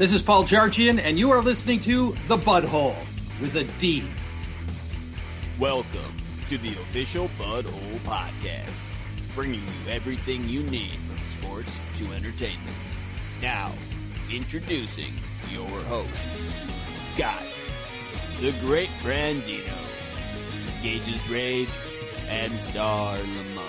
This is Paul Charchian, and you are listening to The Butthole with a D. Welcome to the official Butthole Podcast, bringing you everything you need from sports to entertainment. Now, introducing your host, Scott, the Great Brandino, Gage's Rage, and Star Lamar.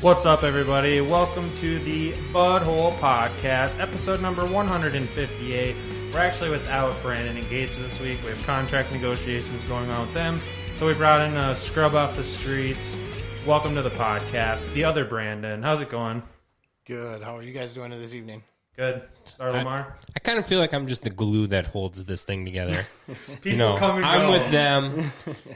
What's up, everybody? Welcome to the Butthole Podcast, episode number 158. We're actually without Brandon and Gage this week. We have contract negotiations going on with them, so we brought in a scrub off the streets. Welcome to the podcast, the other Brandon. How's it going? Good. How are you guys doing this evening? Good. Star Lamar? I kind of feel like I'm just the glue that holds this thing together. People come and go. I'm with them.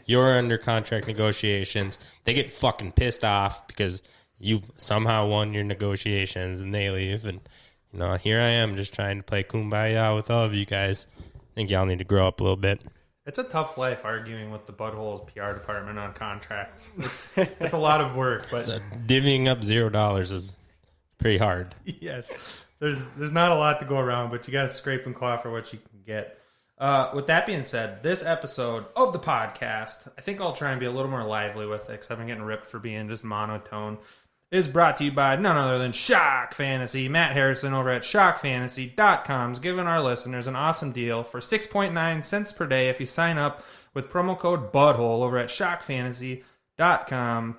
You're under contract negotiations. They get fucking pissed off because you somehow won your negotiations and they leave. And, here I am just trying to play kumbaya with all of you guys. I think y'all need to grow up a little bit. It's a tough life arguing with the Butthole's PR department on contracts. It's a lot of work, but So divvying up $0 is pretty hard. yes, there's not a lot to go around, but you got to scrape and claw for what you can get. With that being said, this episode of the podcast, I think I'll try and be a little more lively with it because I've been getting ripped for being just monotone, is brought to you by none other than Shock Fantasy. Matt Harrison over at shockfantasy.com is giving our listeners an awesome deal for 6.9 cents per day if you sign up with promo code BUTTHOLE over at shockfantasy.com.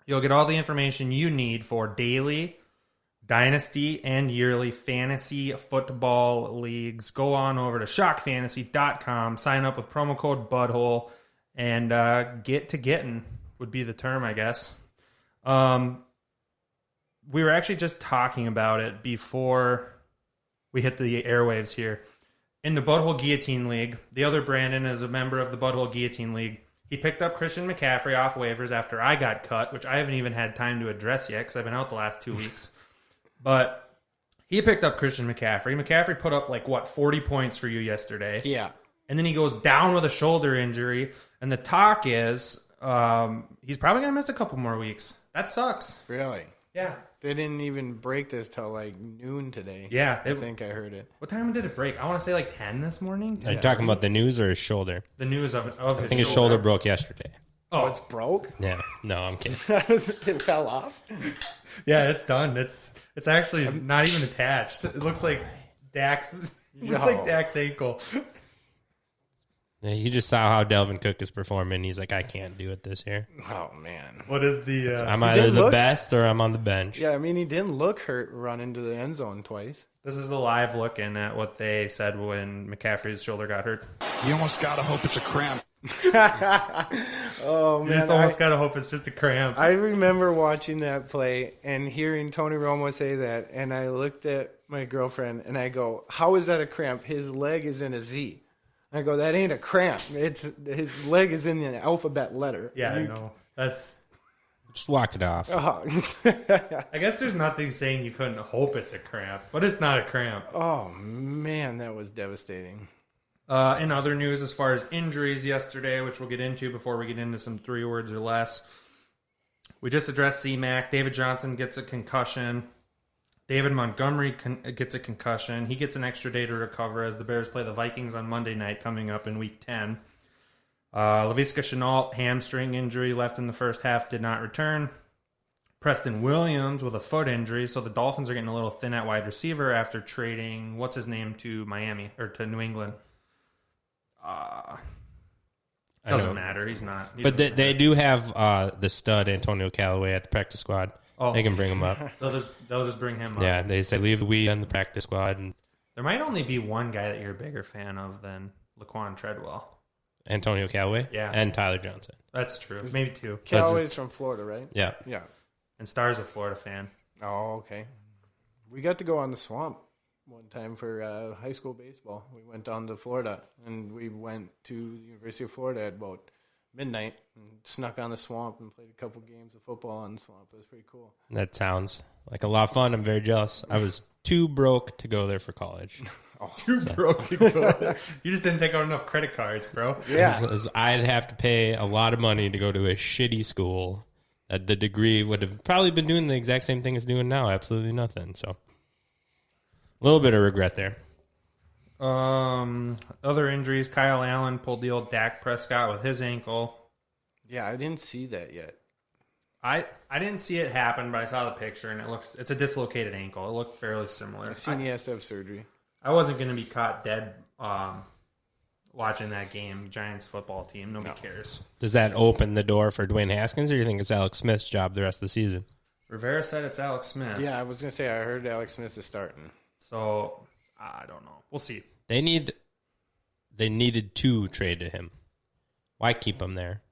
You'll get all the information you need for daily, dynasty, and yearly fantasy football leagues. Go on over to shockfantasy.com, sign up with promo code BUTTHOLE, and get to getting would be the term, I guess. We were actually just talking about it before we hit the airwaves here. In the Butthole Guillotine League, the other Brandon is a member of the Butthole Guillotine League. He picked up Christian McCaffrey off waivers after I got cut, which I haven't even had time to address yet because I've been out the last 2 weeks. But he picked up Christian McCaffrey. McCaffrey put up 40 points for you yesterday. Yeah. And then he goes down with a shoulder injury. And the talk is he's probably going to miss a couple more weeks. That sucks. Really? Yeah. They didn't even break this till noon today. Yeah. I think I heard it. What time did it break? I want to say 10 this morning. Are you talking about the news or his shoulder? The news of his I think his shoulder broke yesterday. Oh, it's broke? Yeah. No, I'm kidding. It fell off? Yeah, it's done. It's actually not even attached. It looks like Dak's. It looks like Dak's ankle. Yeah, he just saw how Delvin Cook is performing. He's like, I can't do it this year. Oh, man. What is the... I'm either the best or I'm on the bench. Yeah, I mean, he didn't look hurt run into the end zone twice. This is the live look in at what they said when McCaffrey's shoulder got hurt. You almost gotta hope it's a cramp. Oh, man. You just almost gotta hope it's just a cramp. I remember watching that play and hearing Tony Romo say that, and I looked at my girlfriend and I go, how is that a cramp? His leg is in a Z. I go, that ain't a cramp. It's his leg is in the alphabet letter. Yeah, I know. That's... Just walk it off. Oh. I guess there's nothing saying you couldn't hope it's a cramp, but it's not a cramp. Oh, man, that was devastating. In other news, as far as injuries yesterday, which we'll get into before we get into some 3 words or less, we just addressed C-Mac. David Johnson gets a concussion. David Montgomery gets a concussion. He gets an extra day to recover as the Bears play the Vikings on Monday night coming up in Week 10. Laviska Shenault, hamstring injury, left in the first half, did not return. Preston Williams with a foot injury, so the Dolphins are getting a little thin at wide receiver after trading, what's his name, to Miami, or to New England. Doesn't matter. He's not. But they do have the stud Antonio Callaway at the practice squad. Oh. They can bring him up. They'll just bring him up. Yeah, they say leave the weed on the practice squad. And There might only be one guy that you're a bigger fan of than Laquan Treadwell. Antonio Callaway? Yeah. And Tyler Johnson. That's true. Maybe 2. Callaway's from Florida, right? Yeah. Yeah. And Star's a Florida fan. Oh, okay. We got to go on the swamp one time for high school baseball. We went down to Florida, and we went to the University of Florida at about midnight and snuck on the swamp and played a couple games of football on the swamp. It was pretty cool. That sounds like a lot of fun. I'm very jealous. I was too broke to go there for college. Too broke to go there. You just didn't take out enough credit cards, bro. Yeah. I'd have to pay a lot of money to go to a shitty school at the degree, would have probably been doing the exact same thing as doing now. Absolutely nothing. So a little bit of regret there. Other injuries, Kyle Allen pulled the old Dak Prescott with his ankle. Yeah, I didn't see that yet. I didn't see it happen, but I saw the picture, and it's a dislocated ankle. It looked fairly similar. I seen he has to have surgery. I wasn't going to be caught dead watching that game. Giants football team. Nobody cares. Does that open the door for Dwayne Haskins, or do you think it's Alex Smith's job the rest of the season? Rivera said it's Alex Smith. Yeah, I was going to say, I heard Alex Smith is starting. So, I don't know. We'll see. They needed to trade him. Why keep him there?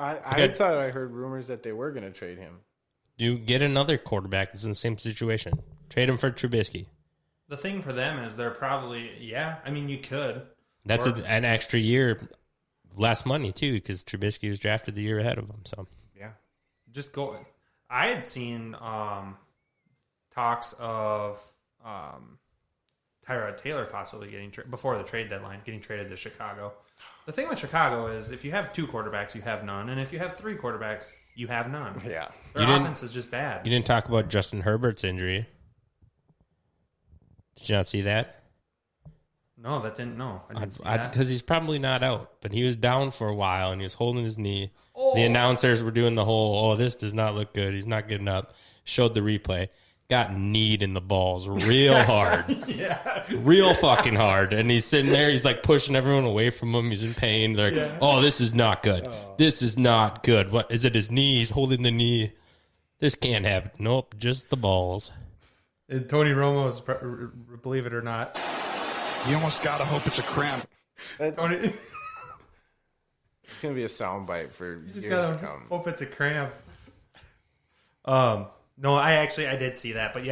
I thought I heard rumors that they were going to trade him. Do get another quarterback that's in the same situation. Trade him for Trubisky. The thing for them is they're probably, you could. That's an extra year less money, too, because Trubisky was drafted the year ahead of him. So yeah. Just go. I had seen talks of Tyrod Taylor possibly getting before the trade deadline, getting traded to Chicago. The thing with Chicago is if you have 2 quarterbacks, you have none. And if you have 3 quarterbacks, you have none. Yeah. Their offense is just bad. You didn't talk about Justin Herbert's injury. Did you not see that? No, I didn't see that. Because he's probably not out. But he was down for a while, and he was holding his knee. The announcers were doing the whole, this does not look good. He's not getting up. Showed the replay. Got kneed in the balls real hard. Real fucking hard. And he's sitting there. He's like pushing everyone away from him. He's in pain. They're like, this is not good. This is not good. What is it? His knee? He's holding the knee. This can't happen. Nope, just the balls. And Tony Romo's, believe it or not. You almost gotta hope it's a cramp. Tony, It's going to be a soundbite for years to come. hope it's a cramp. No, I did see that, but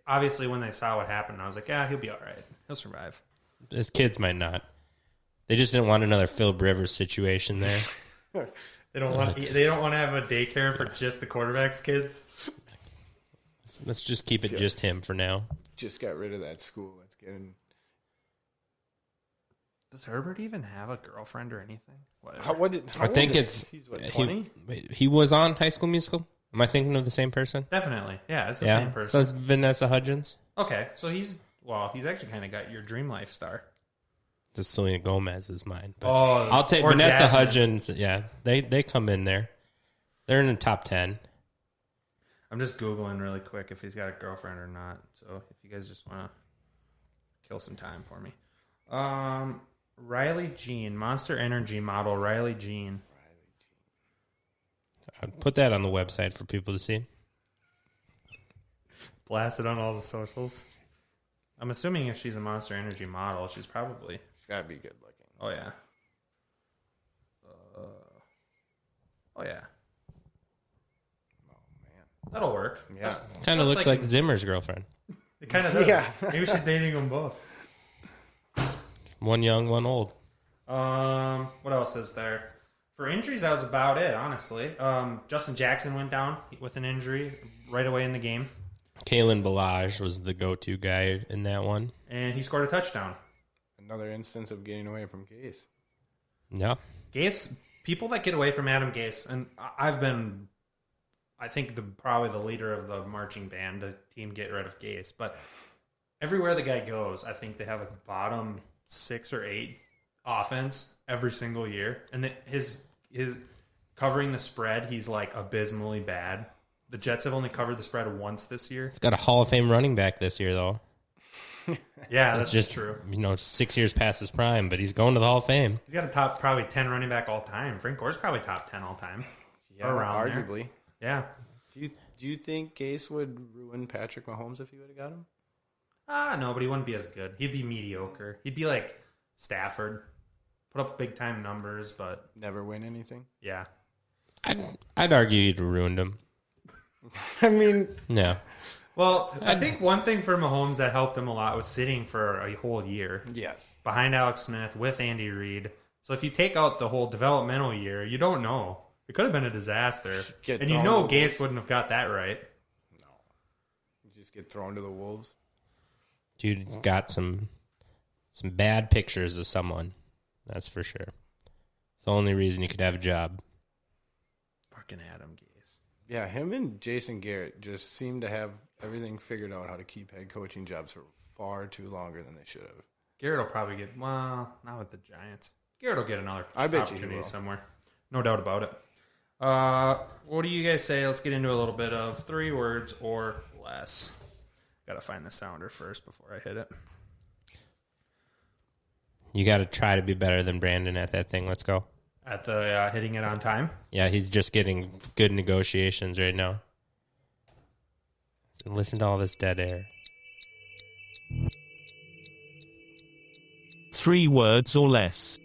obviously when they saw what happened, I was like, he'll be all right. He'll survive. His kids might not. They just didn't want another Philip Rivers situation there. They don't want to have a daycare for just the quarterback's kids. Let's just keep it just him for now. Just got rid of that school. Let's get in. Does Herbert even have a girlfriend or anything? I think he's what, 20? He was on High School Musical. Am I thinking of the same person? Definitely. Yeah, it's the same So person. it's Vanessa Hudgens. Okay, so he's actually kind of got your dream life star. The Selena Gomez is mine. But Oh, I'll take or Vanessa Jasmine. Hudgens. Yeah, they come in there. They're in the top 10. I'm just Googling really quick if he's got a girlfriend or not. So if you guys just want to kill some time for me. Riley Jean, Monster Energy model Riley Jean. I'd put that on the website for people to see. Blast it on all the socials. I'm assuming if she's a Monster Energy model, she's probably... She's got to be good looking. Oh, yeah. Oh, yeah. Oh, man. That'll work. Yeah. Kind of Looks looks like like Zimmer's girlfriend. It kind of does. Yeah. Maybe she's dating them both. One young, one old. What else is there? For injuries, that was about it, honestly. Justin Jackson went down with an injury right away in the game. Kalen Ballage was the go-to guy in that one. And he scored a touchdown. Another instance of getting away from Gase. Yeah. Gase, people that get away from Adam Gase, and I've been, I think, probably the leader of the marching band, the team get rid of Gase. But everywhere the guy goes, I think they have a bottom 6 or 8 offense every single year. And his covering the spread, he's like abysmally bad. The Jets have only covered the spread once this year. He's got a Hall of Fame running back this year, though. Yeah, that's just true. 6 years past his prime, but he's going to the Hall of Fame. He's got a top probably 10 running back all time. Frank Gore's probably top 10 all time. Yeah, around arguably. There. Yeah. Do you think Gase would ruin Patrick Mahomes if he would have got him? No, but he wouldn't be as good. He'd be mediocre. He'd be like Stafford. Put up big time numbers, but Never win anything? yeah. I'd argue he'd ruined him. I mean, Yeah. Well, I think one thing for Mahomes that helped him a lot was sitting for a whole year yes. behind Alex Smith with Andy Reid. So if you take out the whole developmental year, you don't know. It could have been a disaster. Get And you thrown know to the Gase wolves. wouldn't have got that right. You just get thrown to the wolves. Dude's got some bad pictures of someone. That's for sure. It's the only reason he could have a job. Fucking Adam Gase. Yeah, him and Jason Garrett just seem to have everything figured out how to keep head coaching jobs for far too longer than they should have. Garrett will probably get, well, not with the Giants. Garrett will get another I bet you he opportunity will. somewhere. No doubt about it. What do you guys say? Let's get into a little bit of 3 words or less. Got to find the sounder first before I hit it. You got to try to be better than Brandon at that thing. Let's go. At the hitting it on time. Yeah, he's just getting good negotiations right now. Listen to all this dead air. 3 words or less.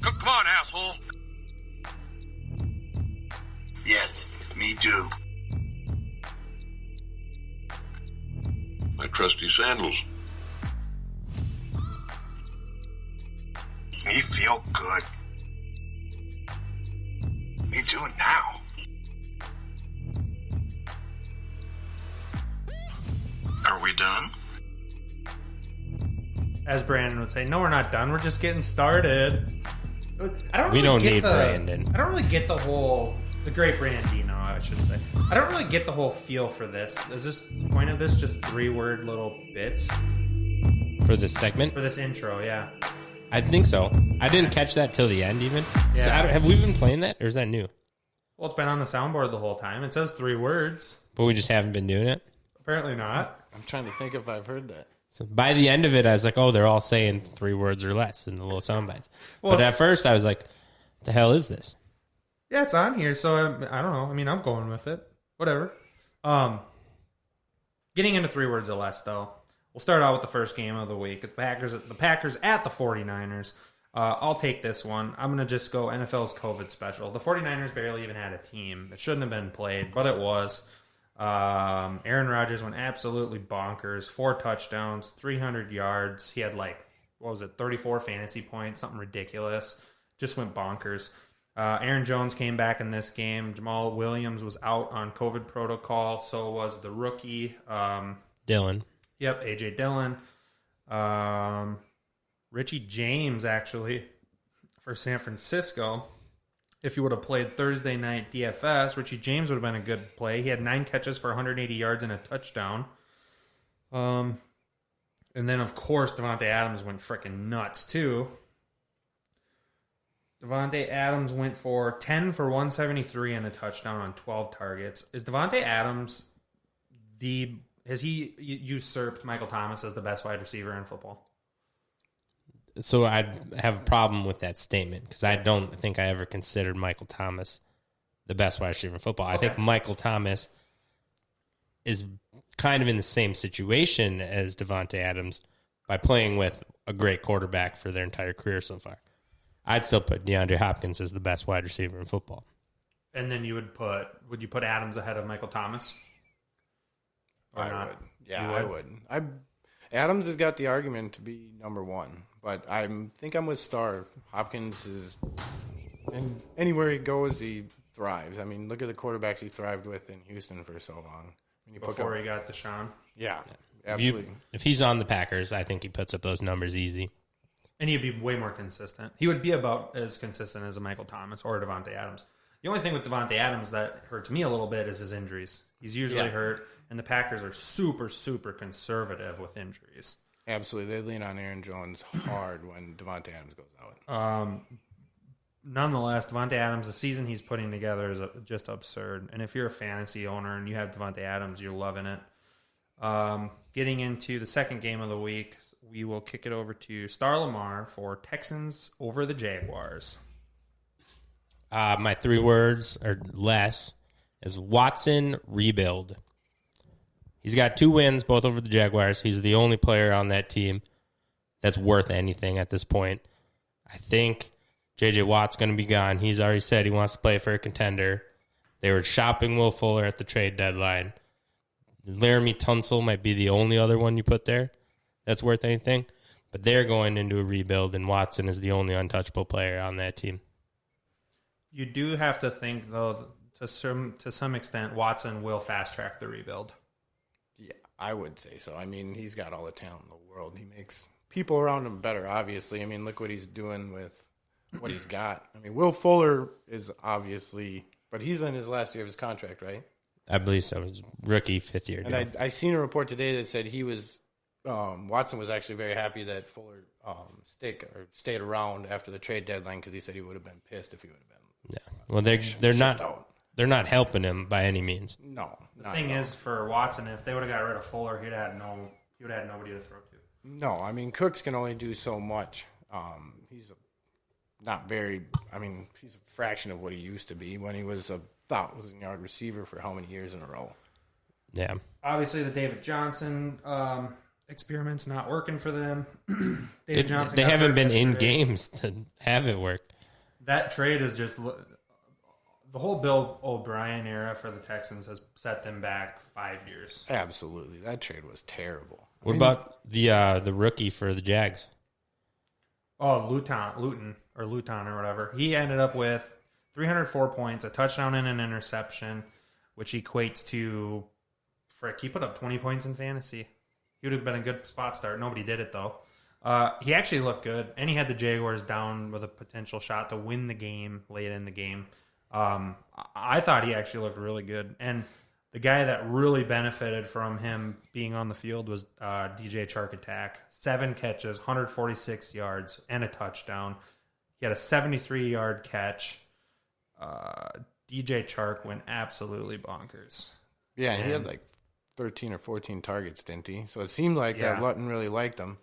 Come on, asshole. Yes, me too. My trusty sandals. Me feel good. Me do it now. Are we done? As Brandon would say, no, we're not done. We're just getting started. We don't need Brandon. I don't really get the Great Brandino, I should say. I don't really get the whole feel for this. Is this the point of this just 3-word little bits For this segment? for this intro? Yeah. I think so. I didn't catch that till the end even. Yeah. So have we been playing that, or is that new? Well, it's been on the soundboard the whole time. It says 3 words. But we just haven't been doing it? Apparently not. I'm trying to think if I've heard that. So by the end of it, I was like, oh, they're all saying 3 words or less in the little sound bites. Well, But at first, I was like, what the hell is this? Yeah, it's on here, so I don't know. I mean, I'm going with it. Whatever. Getting into 3 words or less, though. We'll start out with the first game of the week. The Packers at the 49ers. I'll take this one. I'm going to just go NFL's COVID special. The 49ers barely even had a team. It shouldn't have been played, but it was. Aaron Rodgers went absolutely bonkers. 4 touchdowns, 300 yards. He had 34 fantasy points, something ridiculous. Just went bonkers. Aaron Jones came back in this game. Jamal Williams was out on COVID protocol. So was the rookie. Dylan. Yep, A.J. Dillon. Richie James, actually, for San Francisco. If he would have played Thursday night DFS, Richie James would have been a good play. He had 9 catches for 180 yards and a touchdown. And then, of course, Devontae Adams went freaking nuts, too. Devontae Adams went for 10 for 173 and a touchdown on 12 targets. Is Devontae Adams has he usurped Michael Thomas as the best wide receiver in football? So I have a problem with that statement because I don't think I ever considered Michael Thomas the best wide receiver in football. Okay. I think Michael Thomas is kind of in the same situation as Devontae Adams by playing with a great quarterback for their entire career so far. I'd still put DeAndre Hopkins as the best wide receiver in football. And then you would you put Adams ahead of Michael Thomas? Or I not? would. Yeah, I would. Adams has got the argument to be number 1, but I think I'm with Starr. Hopkins is, and anywhere he goes, he thrives. I mean, look at the quarterbacks he thrived with in Houston for so long. Before he got Deshaun. Yeah, absolutely. If he's on the Packers, I think he puts up those numbers easy. And he'd be way more consistent. He would be about as consistent as a Michael Thomas or Devontae Adams. The only thing with Devontae Adams that hurts me a little bit is his injuries. He's usually hurt, and the Packers are super, super conservative with injuries. Absolutely. They lean on Aaron Jones hard when Devontae Adams goes out. Nonetheless, Devontae Adams, the season he's putting together is just absurd. And if you're a fantasy owner and you have Devontae Adams, you're loving it. Getting into the second game of the week, we will kick it over to Star Lamar for Texans over the Jaguars. My 3 words or less is Watson rebuild. He's got 2 wins, both over the Jaguars. He's the only player on that team that's worth anything at this point. I think J.J. Watt's going to be gone. He's already said he wants to play for a contender. They were shopping Will Fuller at the trade deadline. Laramie Tunsil might be the only other one you put there that's worth anything. But they're going into a rebuild, and Watson is the only untouchable player on that team. You do have to think, though, to some extent, Watson will fast-track the rebuild. Yeah, I would say so. I mean, he's got all the talent in the world. He makes people around him better, obviously. I mean, look what he's doing with what he's got. I mean, Will Fuller is obviously, but he's in his last year of his contract, right? I believe so. It's rookie 5th year. And I seen a report today that said he was Watson was actually very happy that Fuller stayed around after the trade deadline because he said he would have been pissed if he would have been. Yeah. Well, they're not helping him by any means. No. The thing is, for Watson, if they would have got rid of Fuller, he'd had nobody to throw to. No, I mean Cooks can only do so much. He's he's a fraction of what he used to be when he was a 1,000-yard receiver for how many years in a row. Yeah. Obviously, the David Johnson experiment's not working for them. They haven't been in games to have it work. That trade is just the whole Bill O'Brien era for the Texans has set them back 5 years. Absolutely, that trade was terrible. What about the rookie for the Jags? Oh, Luton or whatever. He ended up with 304 points, a touchdown and an interception, which equates to, he put up 20 points in fantasy. He would have been a good spot start. Nobody did it, though. He actually looked good, and he had the Jaguars down with a potential shot to win the game late in the game. I thought he actually looked really good. And the guy that really benefited from him being on the field was DJ Chark. 7 catches, 146 yards, and a touchdown. He had a 73-yard catch. DJ Chark went absolutely bonkers. Yeah, and he had like 13 or 14 targets, didn't he? So it seemed like that Lutton really liked him.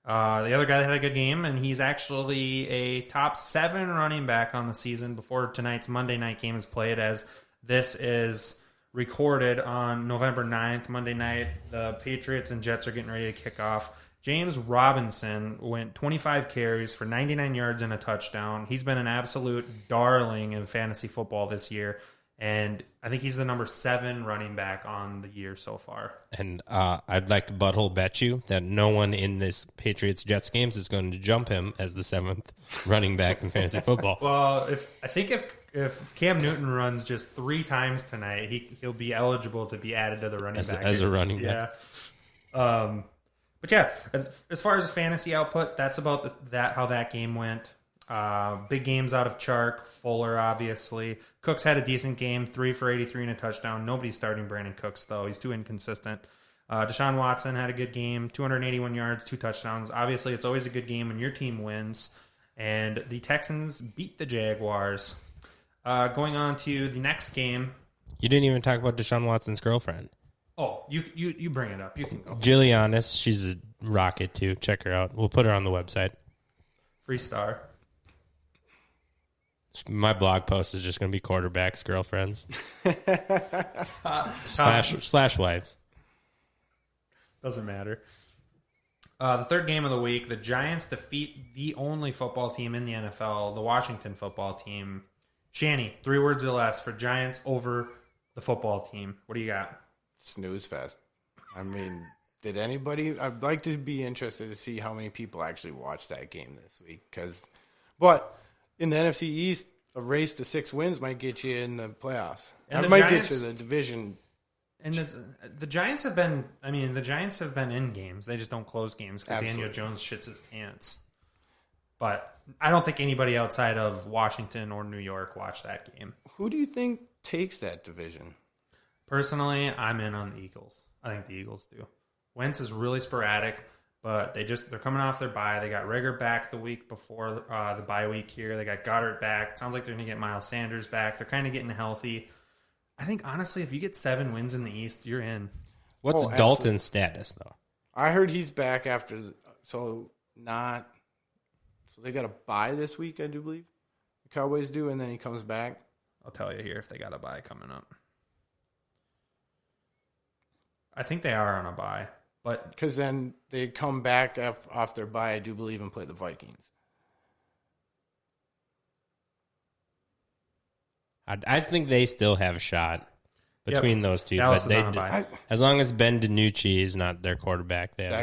The other guy that had a good game, and he's actually a top 7 running back on the season before tonight's Monday night game is played, as this is recorded on November 9th, Monday night. The Patriots and Jets are getting ready to kick off. James Robinson went 25 carries for 99 yards and a touchdown. He's been an absolute darling in fantasy football this year, and I think he's the number 7 running back on the year so far. And I'd like to butthole bet you that no one in this Patriots-Jets games is going to jump him as the 7th running back in fantasy football. Well, if Cam Newton runs just 3 times tonight, he'll be eligible to be added to the running back as a running back. Yeah. But yeah, as far as fantasy output, that's about how that game went. Big games out of Chark, Fuller, obviously. Cooks had a decent game, 3 for 83 and a touchdown. Nobody's starting Brandon Cooks, though. He's too inconsistent. Deshaun Watson had a good game, 281 yards, 2 touchdowns. Obviously, it's always a good game when your team wins. And the Texans beat the Jaguars. Going on to the next game. You didn't even talk about Deshaun Watson's girlfriend. Oh, you bring it up. You can go. Giulianis, she's a rocket, too. Check her out. We'll put her on the website. Free star. My blog post is just going to be quarterbacks, girlfriends, slash wives. Doesn't matter. The third game of the week, the Giants defeat the only football team in the NFL, the Washington football team. Shanny, 3 words or less for Giants over the football team. What do you got? Snooze fest. I mean, did anybody? I'd like to be interested to see how many people actually watched that game this week. But in the NFC East, a race to 6 wins might get you in the playoffs. And that might get you the division. And the Giants have been. I mean, the Giants have been in games. They just don't close games because Daniel Jones shits his pants. But I don't think anybody outside of Washington or New York watched that game. Who do you think takes that division? Personally, I'm in on the Eagles. I think the Eagles do. Wentz is really sporadic, but they're coming off their bye. They got Rager back the week before the bye week here. They got Goddard back. It sounds like they're going to get Miles Sanders back. They're kind of getting healthy. I think, honestly, if you get 7 wins in the East, you're in. What's Dalton's status, though? I heard he's back after, so they got a bye this week, I do believe. The Cowboys do, and then he comes back. I'll tell you here if they got a bye coming up. I think they are on a bye, but because then they come back off their bye, I do believe, and play the Vikings. I think they still have a shot between those two. Dallas but is on a bye. As long as Ben DiNucci is not their quarterback, they have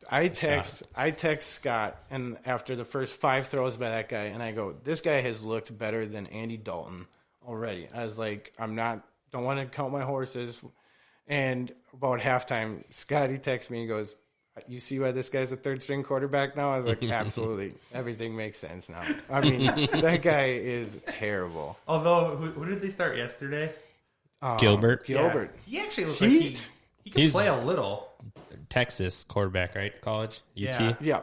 I text Scott, and after the first 5 throws by that guy, and I go, this guy has looked better than Andy Dalton already. I was like, don't want to count my horses. And about halftime, Scotty texts me and goes, you see why this guy's a third-string quarterback now? I was like, absolutely. Everything makes sense now. I mean, that guy is terrible. Although, who did they start yesterday? Gilbert. Yeah. He actually looks like he can He's- play a little. Texas quarterback, right? College? UT? Yeah. Yeah.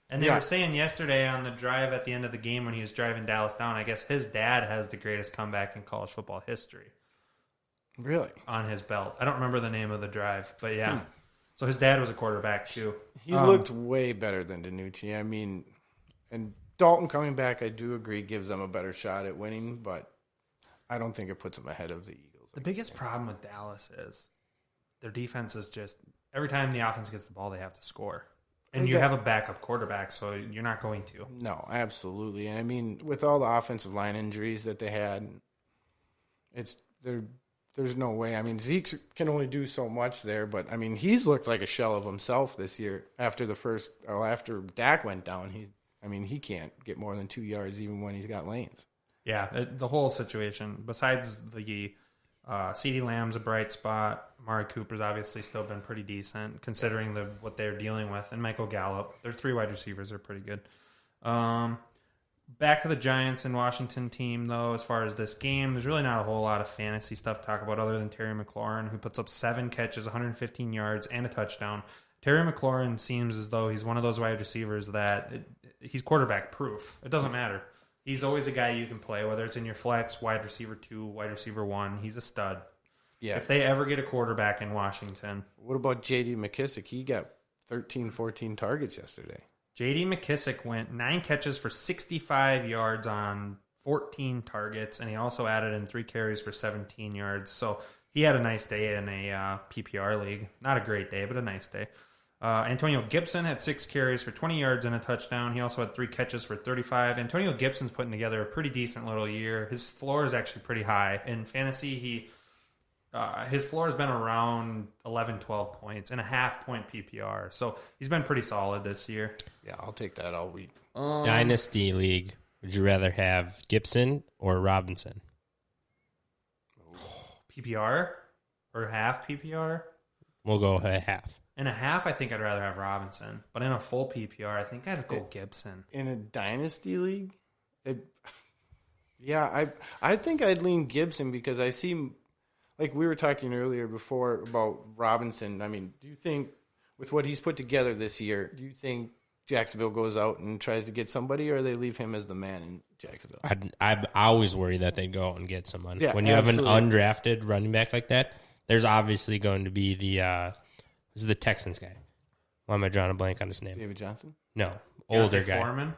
And they were saying yesterday on the drive at the end of the game when he was driving Dallas down, I guess his dad has the greatest comeback in college football history Really? on his belt. I don't remember the name of the drive, but yeah. So his dad was a quarterback too. He looked way better than DiNucci. I mean, and Dalton coming back, I do agree, gives them a better shot at winning, but I don't think it puts them ahead of the Eagles. The biggest problem with Dallas is their defense is just every time the offense gets the ball, they have to score. And you have a backup quarterback, so you're not going to. No, absolutely. I mean, with all the offensive line injuries that they had, there's no way. I mean, Zeke can only do so much there, but I mean, he's looked like a shell of himself this year. After Dak went down, he can't get more than 2 yards even when he's got lanes. Yeah, the whole situation. Besides the CeeDee Lamb's a bright spot. Amari Cooper's obviously still been pretty decent considering what they're dealing with. And Michael Gallup. Their 3 wide receivers are pretty good. Back to the Giants and Washington team, though, as far as this game, there's really not a whole lot of fantasy stuff to talk about other than Terry McLaurin, who puts up 7 catches, 115 yards, and a touchdown. Terry McLaurin seems as though he's one of those wide receivers that he's quarterback proof. It doesn't matter. He's always a guy you can play, whether it's in your flex, wide receiver 2, wide receiver 1. He's a stud. Yeah. If they ever get a quarterback in Washington. What about J.D. McKissick? He got 13, 14 targets yesterday. J.D. McKissick went 9 catches for 65 yards on 14 targets, and he also added in 3 carries for 17 yards. So he had a nice day in a PPR league. Not a great day, but a nice day. Antonio Gibson had 6 carries for 20 yards and a touchdown. He also had 3 catches for 35. Antonio Gibson's putting together a pretty decent little year. His floor is actually pretty high. In fantasy, his floor has been around 11, 12 points and a half-point PPR. So he's been pretty solid this year. Yeah, I'll take that all week. Dynasty League. Would you rather have Gibson or Robinson? PPR or half PPR? We'll go a half. In a half, I think I'd rather have Robinson. But in a full PPR, I think I'd go Gibson. In a dynasty league, I think I'd lean Gibson because I see, like we were talking earlier before about Robinson. I mean, do you think with what he's put together this year, do you think Jacksonville goes out and tries to get somebody, or they leave him as the man in Jacksonville? I always worry that they go out and get someone. Yeah, when you absolutely. have an undrafted running back like that, there's obviously going to be the Texans guy. Why am I drawing a blank on his name? David Johnson? No, older Deontay guy. Foreman?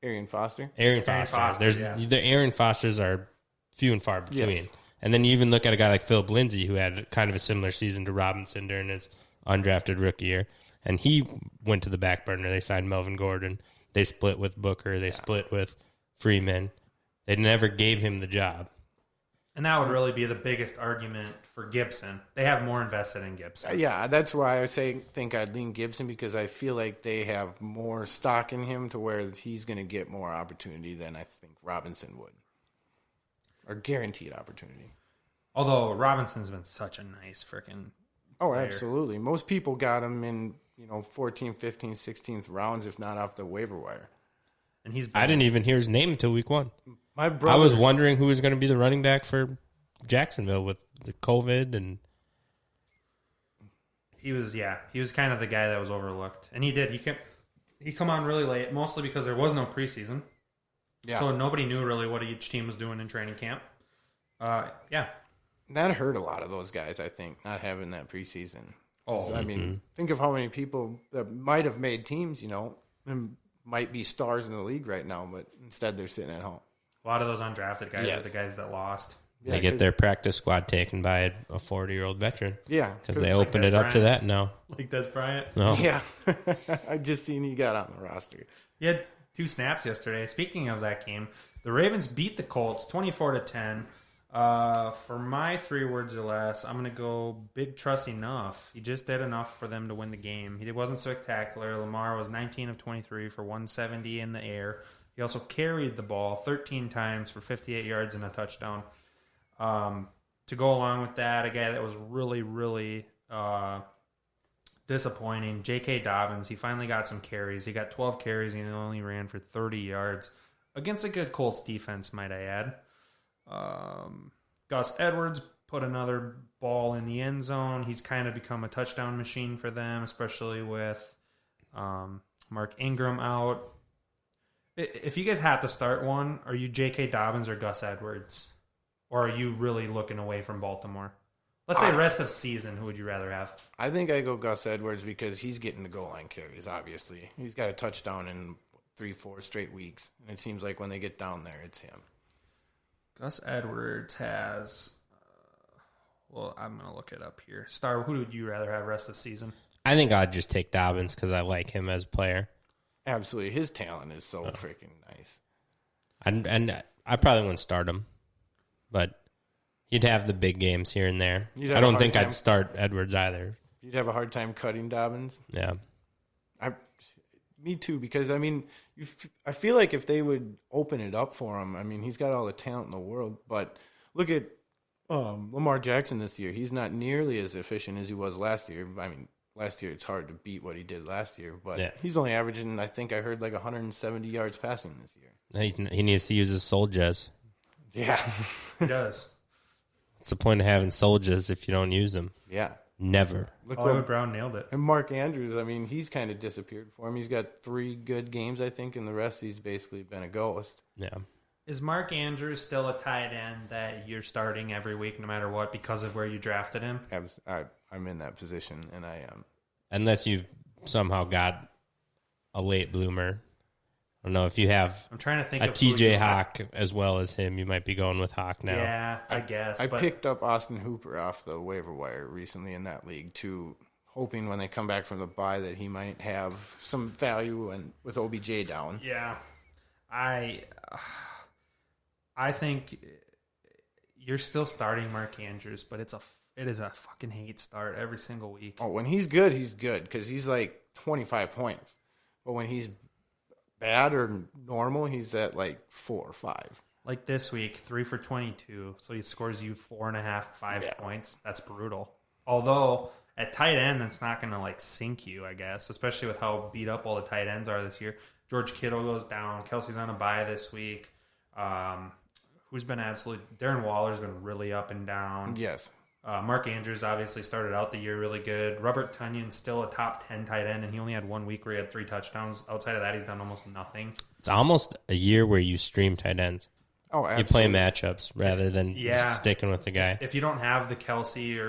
Arian Foster? Aaron Foster. The Aaron Fosters are few and far between. Yes. And then you even look at a guy like Philip Lindsay, who had kind of a similar season to Robinson during his undrafted rookie year. And he went to the back burner. They signed Melvin Gordon. They split with Booker. They split with Freeman. They never gave him the job. And that would really be the biggest argument for Gibson. They have more invested in Gibson. Yeah, that's why I think I'd lean Gibson, because I feel like they have more stock in him to where he's going to get more opportunity than I think Robinson would. Or guaranteed opportunity. Although Robinson's been such a nice freaking player. Absolutely. Most people got him in 14th, 15th, 16th rounds, if not off the waiver wire. And I didn't even hear his name until week 1. My brother, I was wondering who was going to be the running back for Jacksonville with the COVID, and he was kind of the guy that was overlooked. And he come on really late, mostly because there was no preseason. Yeah. So nobody knew really what each team was doing in training camp. That hurt a lot of those guys, I think, not having that preseason. Oh, I mean, think of how many people that might have made teams, and might be stars in the league right now, but instead they're sitting at home. a lot of those undrafted guys are Yes. the guys that lost. Yeah, they get their practice squad taken by a 40-year-old veteran. Yeah. Because they opened it up to that now. Like Des Bryant. No. Yeah. I just seen he got on the roster. He had 2 snaps yesterday. Speaking of that game, the Ravens beat the Colts 24-10. For my 3 words or less, I'm going to go Big Truss enough. He just did enough for them to win the game. He wasn't spectacular. Lamar was 19 of 23 for 170 in the air. He also carried the ball 13 times for 58 yards and a touchdown. To go along with that, a guy that was really, really disappointing. J.K. Dobbins, he finally got some carries. He got 12 carries and he only ran for 30 yards against a good Colts defense, might I add. Gus Edwards put another ball in the end zone. He's kind of become a touchdown machine for them, especially with Mark Ingram out. If you guys have to start one, are you J.K. Dobbins or Gus Edwards? Or are you really looking away from Baltimore? Let's say rest of season, who would you rather have? I think I go Gus Edwards because he's getting the goal line carries, obviously. He's got a touchdown in 3-4 straight weeks. And it seems like when they get down there, it's him. Gus Edwards has... well, I'm going to look it up here. Star, who would you rather have rest of season? I think I'd just take Dobbins because I like him as a player. Absolutely. His talent is so freaking nice. And I probably wouldn't start him. But he'd have the big games here and there. I don't think I'd start Edwards either. You'd have a hard time cutting Dobbins? Yeah. Me too, because, I mean, I feel like if they would open it up for him, I mean, he's got all the talent in the world, but look at Lamar Jackson this year. He's not nearly as efficient as he was last year. I mean, last year it's hard to beat what he did last year, but he's only averaging, I think I heard, like 170 yards passing this year. He needs to use his soldiers. Yeah. He does. What's the point of having soldiers if you don't use them? Yeah. Never. Look Hollywood Brown nailed it. And Mark Andrews, I mean, he's kind of disappeared for him. He's got 3 good games, I think, and the rest he's basically been a ghost. Yeah. Is Mark Andrews still a tight end that you're starting every week no matter what because of where you drafted him? I'm in that position, and I am. Unless you somehow got a late bloomer. I don't know if you have I'm trying to think a of TJ Hawk as well as him. You might be going with Hawk now. Yeah, I guess. I picked up Austin Hooper off the waiver wire recently in that league, too, hoping when they come back from the bye that he might have some value and with OBJ down. Yeah. I think you're still starting Mark Andrews, but it is a fucking hate start every single week. Oh, when he's good because he's like 25 points. But when he's bad or normal, he's at like 4 or 5. Like this week, 3 for 22. So he scores you 4.5, 5 points. That's brutal. Although at tight end, that's not going to like sink you, I guess, especially with how beat up all the tight ends are this year. George Kittle goes down. Kelsey's on a bye this week. Who's been Darren Waller's been really up and down. Yes. Mark Andrews obviously started out the year really good. Robert Tunyon's still a top 10 tight end, and he only had 1 week where he had 3 touchdowns. Outside of that, he's done almost nothing. It's almost a year where you stream tight ends. Oh, absolutely. You play matchups rather than just sticking with the guy. If you don't have the Kelsey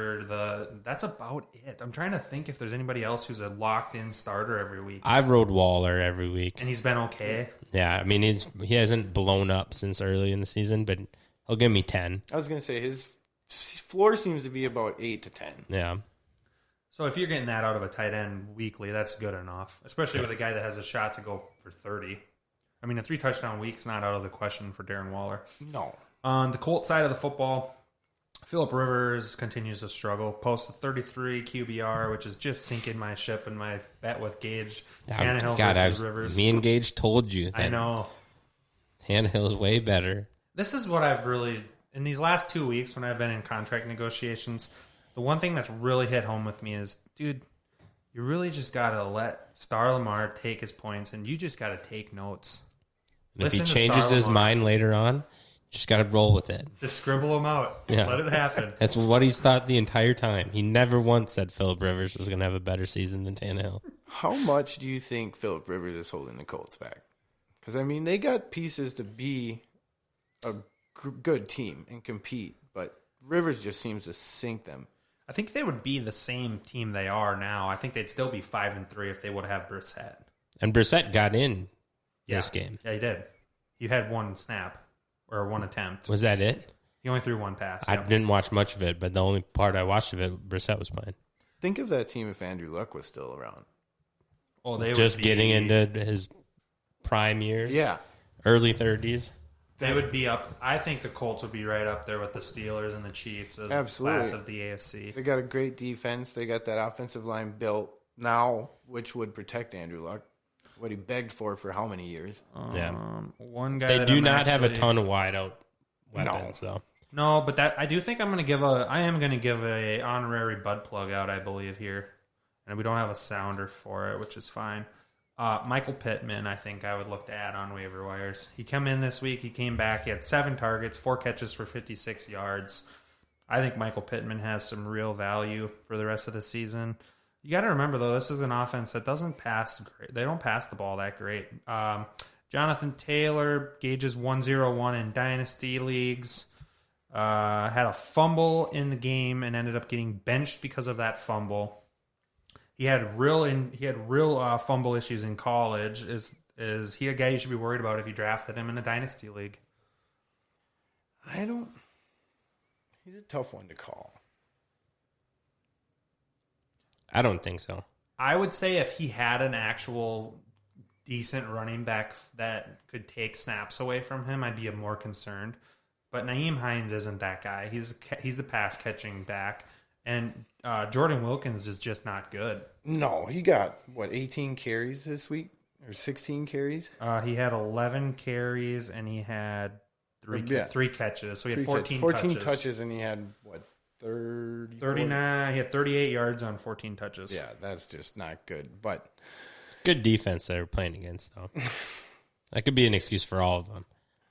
that's about it. I'm trying to think if there's anybody else who's a locked-in starter every week. I've rode Waller every week. And he's been okay. Yeah, I mean, he hasn't blown up since early in the season, but he'll give me 10. I was going to say his floor seems to be about 8 to 10. Yeah. So if you're getting that out of a tight end weekly, that's good enough, especially with a guy that has a shot to go for 30. I mean, a 3-touchdown week is not out of the question for Darren Waller. No. On the Colts side of the football, Phillip Rivers continues to struggle. Posts a 33 QBR, which is just sinking my ship in my bet with Gage. Tannehill versus Rivers. Me and Gage told you that. I know. Tannehill's way better. This is what I've really, in these last 2 weeks when I've been in contract negotiations, the one thing that's really hit home with me is, dude, you really just got to let Star Lamar take his points, and you just got to take notes. And if he changes his mind later on, you just got to roll with it. Just scribble them out. Yeah. Let it happen. That's what he's thought the entire time. He never once said Phillip Rivers was going to have a better season than Tannehill. How much do you think Phillip Rivers is holding the Colts back? Because, I mean, they got pieces to be a good team and compete, but Rivers just seems to sink them. I think they would be the same team they are now. I think they'd still be 5-3 if they would have Brissett. And Brissett got in this game. Yeah, he did. He had 1 snap or 1 attempt. Was that it? He only threw 1 pass. I didn't watch much of it, but the only part I watched of it, Brissett was playing. Think of that team if Andrew Luck was still around. Oh, they just would getting into his prime years. Yeah. Early 30s. They would be up. I think the Colts would be right up there with the Steelers and the Chiefs as Absolutely. class of the AFC. They got a great defense. They got that offensive line built now, which would protect Andrew Luck. What he begged for how many years? Yeah. One guy. They that do I'm not have a actually- ton of wide out weapons, though. No, but that I do think I am going to give a honorary Bud plug out. I believe here. and we don't have a sounder for it, which is fine. Michael Pittman, I think I would look to add on waiver wires. He came in this week. He came back. He had 7 targets, 4 catches for 56 yards. I think Michael Pittman has some real value for the rest of the season. You got to remember, though, this is an offense that doesn't pass great. They don't pass the ball that great. Jonathan Taylor, gauges 101 in dynasty leagues. Had a fumble in the game and ended up getting benched because of that fumble. He had real fumble issues in college. Is he a guy you should be worried about if you drafted him in a dynasty league? He's a tough one to call. I don't think so. I would say if he had an actual decent running back that could take snaps away from him, I'd be more concerned. But Nyheim Hines isn't that guy. He's the pass catching back, and Jordan Wilkins is just not good. No, he got 18 carries this week or 16 carries. He had 11 carries and he had three catches. So he had 14 touches, and he had 39. He had 38 yards on 14 touches. Yeah, that's just not good. But good defense they were playing against, though. That could be an excuse for all of them.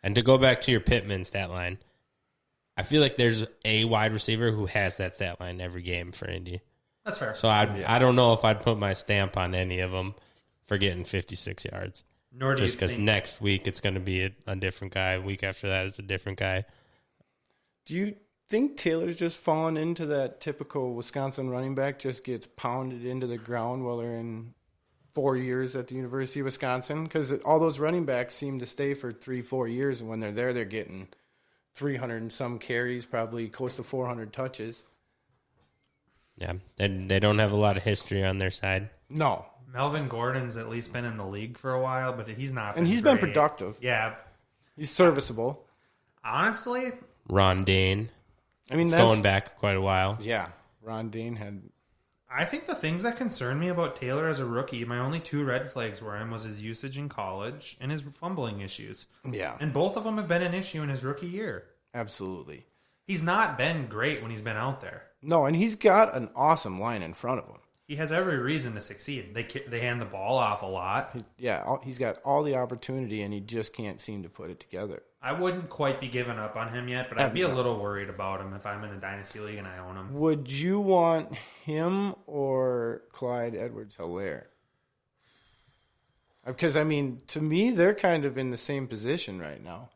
And to go back to your Pittman stat line, I feel like there's a wide receiver who has that stat line every game for Indy. That's fair. So I don't know if I'd put my stamp on any of them for getting 56 yards. Nor do just you because think next week it's going to be a different guy. Week after that it's a different guy. Do you think Taylor's just fallen into that typical Wisconsin running back, just gets pounded into the ground while they're in 4 years at the University of Wisconsin? Because all those running backs seem to stay for 3-4 years, and when they're there, they're getting 300 and some carries, probably close to 400 touches. Yeah, they don't have a lot of history on their side. No. Melvin Gordon's at least been in the league for a while, but he's not. And he's been productive. Yeah. He's serviceable. Honestly, Ron Dane. I mean, it's that's going back quite a while. Yeah. Ron Dane had. I think the things that concern me about Taylor as a rookie, my only 2 red flags were his usage in college and his fumbling issues. Yeah. And both of them have been an issue in his rookie year. Absolutely. He's not been great when he's been out there. No, and he's got an awesome line in front of him. He has every reason to succeed. They hand the ball off a lot. He's got all the opportunity, and he just can't seem to put it together. I wouldn't quite be giving up on him yet, but I'd be a little worried about him if I'm in a dynasty league and I own him. Would you want him or Clyde Edwards-Helaire? Because, I mean, to me, they're kind of in the same position right now.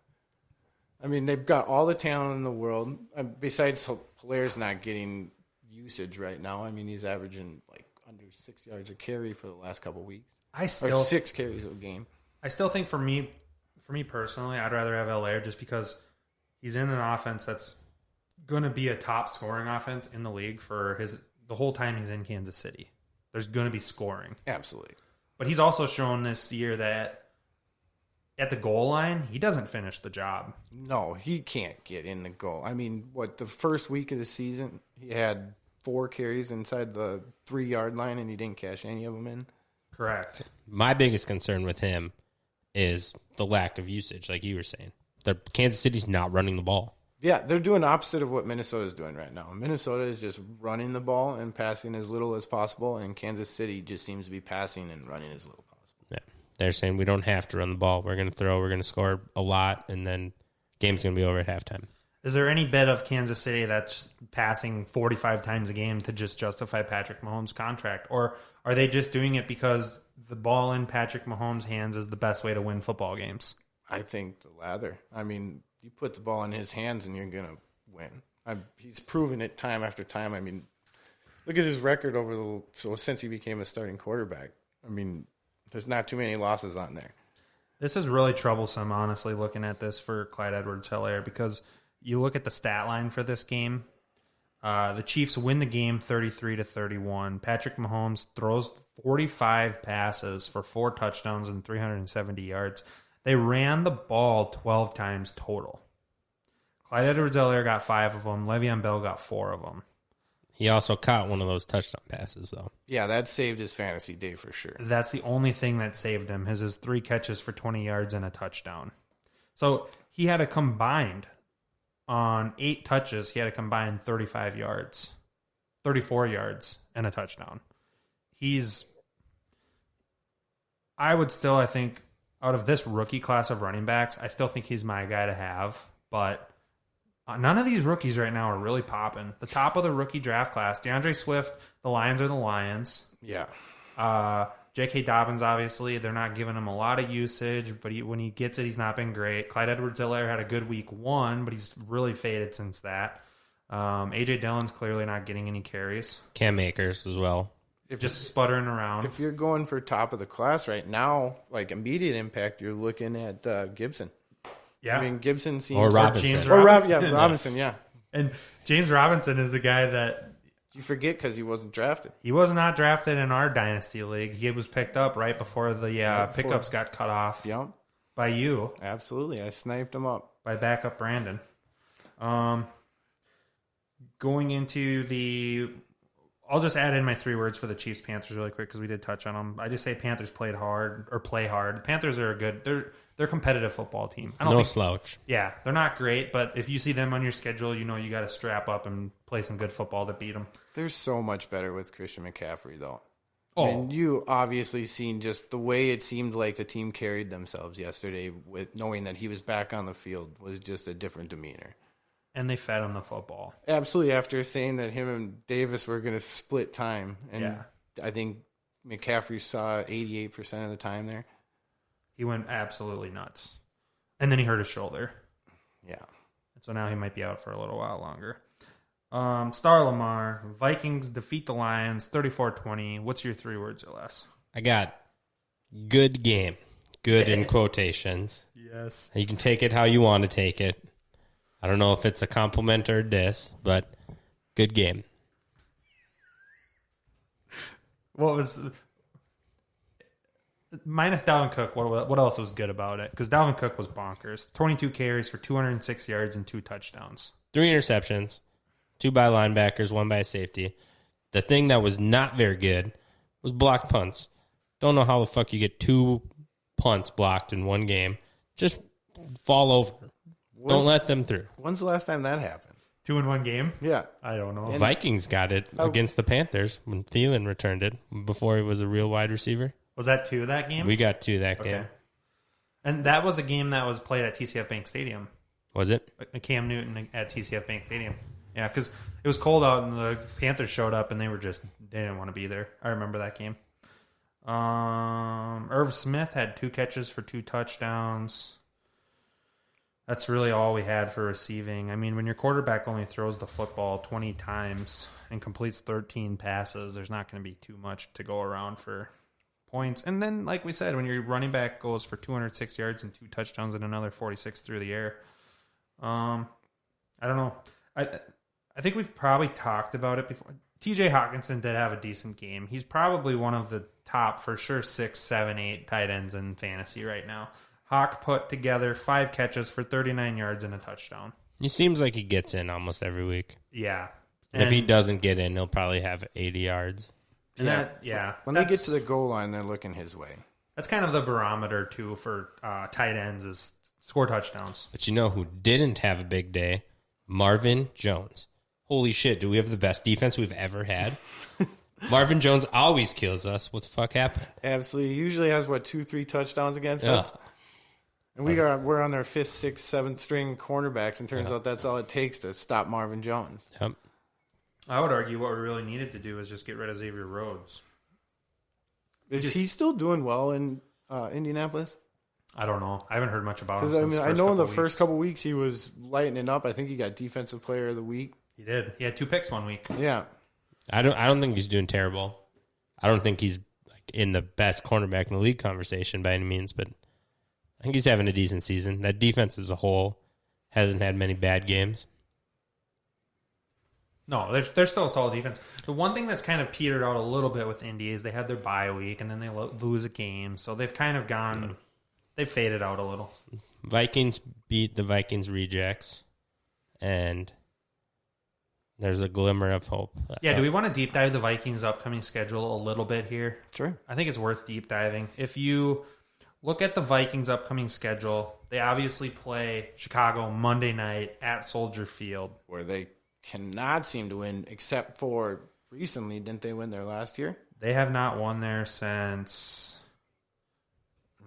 I mean, they've got all the talent in the world. Besides, Hilaire's not getting usage right now. I mean, he's averaging under 6 yards a carry for the last couple of weeks. Or 6 carries a game. I still think for me personally, I'd rather have Helaire just because he's in an offense that's going to be a top scoring offense in the league for the whole time he's in Kansas City. There's going to be scoring. Absolutely. But he's also shown this year that at the goal line, he doesn't finish the job. No, he can't get in the goal. I mean, the first week of the season, he had 4 carries inside the 3-yard line, and he didn't cash any of them in. Correct. My biggest concern with him is the lack of usage, like you were saying. Kansas City's not running the ball. Yeah, they're doing the opposite of what Minnesota's doing right now. Minnesota is just running the ball and passing as little as possible, and Kansas City just seems to be passing and running as little as possible. Yeah, they're saying we don't have to run the ball. We're going to throw. We're going to score a lot, and then game's going to be over at halftime. Is there any bit of Kansas City that's passing 45 times a game to just justify Patrick Mahomes' contract? Or are they just doing it because the ball in Patrick Mahomes' hands is the best way to win football games? I think the latter. I mean, you put the ball in his hands and you're going to win. He's proven it time after time. I mean, look at his record since he became a starting quarterback. I mean, there's not too many losses on there. This is really troublesome, honestly, looking at this for Clyde Edwards-Helaire, because you look at the stat line for this game. The Chiefs win the game 33-31. Patrick Mahomes throws 45 passes for 4 touchdowns and 370 yards. They ran the ball 12 times total. Clyde Edwards-Helaire got 5 of them. Le'Veon Bell got 4 of them. He also caught one of those touchdown passes, though. Yeah, that saved his fantasy day for sure. That's the only thing that saved him. His 3 catches for 20 yards and a touchdown. So he had a combined, on 8 touches, he had a combined 34 yards and a touchdown. I would still, I think, out of this rookie class of running backs, I still think he's my guy to have. But none of these rookies right now are really popping. The top of the rookie draft class, DeAndre Swift, the Lions are the Lions. Yeah. J.K. Dobbins, obviously, they're not giving him a lot of usage, but when he gets it, he's not been great. Clyde Edwards-Helaire had a good week 1, but he's really faded since that. A.J. Dillon's clearly not getting any carries. Cam Akers as well. Just sputtering around. If you're going for top of the class right now, like immediate impact, you're looking at Gibson. Yeah. I mean, Gibson seems... Or Robinson. James Or Robinson. Robinson, yeah. And James Robinson is a guy that You forget because he wasn't drafted. he was not drafted in our dynasty league. He was picked up right before the pickups got cut off Yep, by you, absolutely. I sniped him up. by backup Brandon. Going into the... I'll just add in my 3 words for the Chiefs-Panthers really quick because we did touch on them. I just say Panthers play hard. The Panthers are they're a competitive football team. I don't No think, slouch. yeah, they're not great, but if you see them on your schedule, you know you got to strap up and play some good football to beat them. They're so much better with Christian McCaffrey, though. Oh. And you obviously seen just the way it seemed like the team carried themselves yesterday with knowing that he was back on the field was just a different demeanor. And they fed him the football. Absolutely, after saying that him and Davis were going to split time. And Yeah. I think McCaffrey saw 88% of the time there. He went absolutely nuts. And then he hurt his shoulder. Yeah. So now he might be out for a little while longer. Star Lamar, Vikings defeat the Lions 34-20. What's your 3 words or less? I got good game. Good in quotations. Yes. You can take it how you want to take it. I don't know if it's a compliment or a diss, but good game. What was... Minus Dalvin Cook, what else was good about it? Because Dalvin Cook was bonkers. 22 carries for 206 yards and 2 touchdowns. 3 interceptions, 2 by linebackers, 1 by safety. The thing that was not very good was blocked punts. Don't know how the fuck you get 2 punts blocked in one game. Just fall over. Don't let them through. When's the last time that happened? 2 in one game? Yeah. I don't know. Vikings got it against the Panthers when Thielen returned it before he was a real wide receiver. Was that 2 that game? We got 2 that game. Okay. And that was a game that was played at TCF Bank Stadium. Was it? Cam Newton at TCF Bank Stadium. Yeah, because it was cold out and the Panthers showed up and they didn't want to be there. I remember that game. Irv Smith had 2 catches for 2 touchdowns. That's really all we had for receiving. I mean, when your quarterback only throws the football 20 times and completes 13 passes, there's not going to be too much to go around for points. And then, like we said, when your running back goes for 206 yards and 2 touchdowns and another 46 through the air, I don't know. I think we've probably talked about it before. TJ Hawkinson did have a decent game. He's probably one of the top, for sure, 6, 7, 8 tight ends in fantasy right now. Hawk put together 5 catches for 39 yards and a touchdown. He seems like he gets in almost every week. Yeah. And if he doesn't get in, he'll probably have 80 yards. And When they get to the goal line, they're looking his way. That's kind of the barometer, too, for tight ends is score touchdowns. But you know who didn't have a big day? Marvin Jones. Holy shit, do we have the best defense we've ever had? Marvin Jones always kills us. What the fuck happened? Absolutely. He usually has, 2-3 touchdowns against us? And we're on their 5th, 6th, 7th string cornerbacks, and turns out that's all it takes to stop Marvin Jones. Yep. I would argue what we really needed to do is just get rid of Xavier Rhodes. Is he still doing well in Indianapolis? I don't know. I haven't heard much about him. Because I know in the first couple weeks he was lighting it up. I think he got Defensive Player of the Week. He did. He had 2 picks one week. Yeah. I don't think he's doing terrible. I don't think he's in the best cornerback in the league conversation by any means, but I think he's having a decent season. That defense as a whole hasn't had many bad games. No, they're still a solid defense. The one thing that's kind of petered out a little bit with Indy is they had their bye week and then they lose a game. So they've kind of gone, they've faded out a little. Vikings beat the Vikings rejects, and there's a glimmer of hope. Yeah, do we want to deep dive the Vikings' upcoming schedule a little bit here? Sure. I think it's worth deep diving. If you look at the Vikings' upcoming schedule, they obviously play Chicago Monday night at Soldier Field. Where they cannot seem to win, except for recently. Didn't they win their last year? They have not won there since...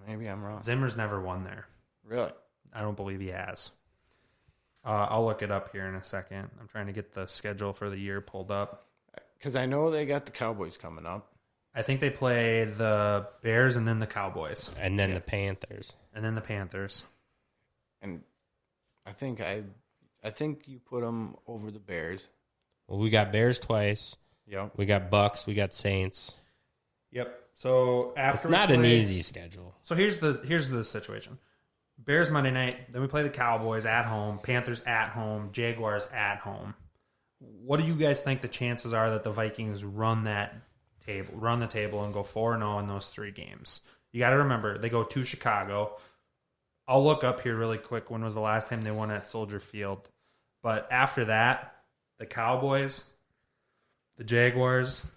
Maybe I'm wrong. Zimmer's never won there. Really? I don't believe he has. I'll look it up here in a second. I'm trying to get the schedule for the year pulled up. Because I know they got the Cowboys coming up. I think they play the Bears and then the Cowboys. And then the Panthers. And then the Panthers. And I think you put them over the Bears. Well, we got Bears twice. Yep. We got Bucks. We got Saints. Yep. So after It's not an easy schedule. So here's the situation. Bears Monday night, then we play the Cowboys at home, Panthers at home, Jaguars at home. What do you guys think the chances are that the Vikings run the table and go 4-0 in those 3 games? You got to remember, they go to Chicago. I'll look up here really quick when was the last time they won at Soldier Field. But after that, the Cowboys, the Jaguars,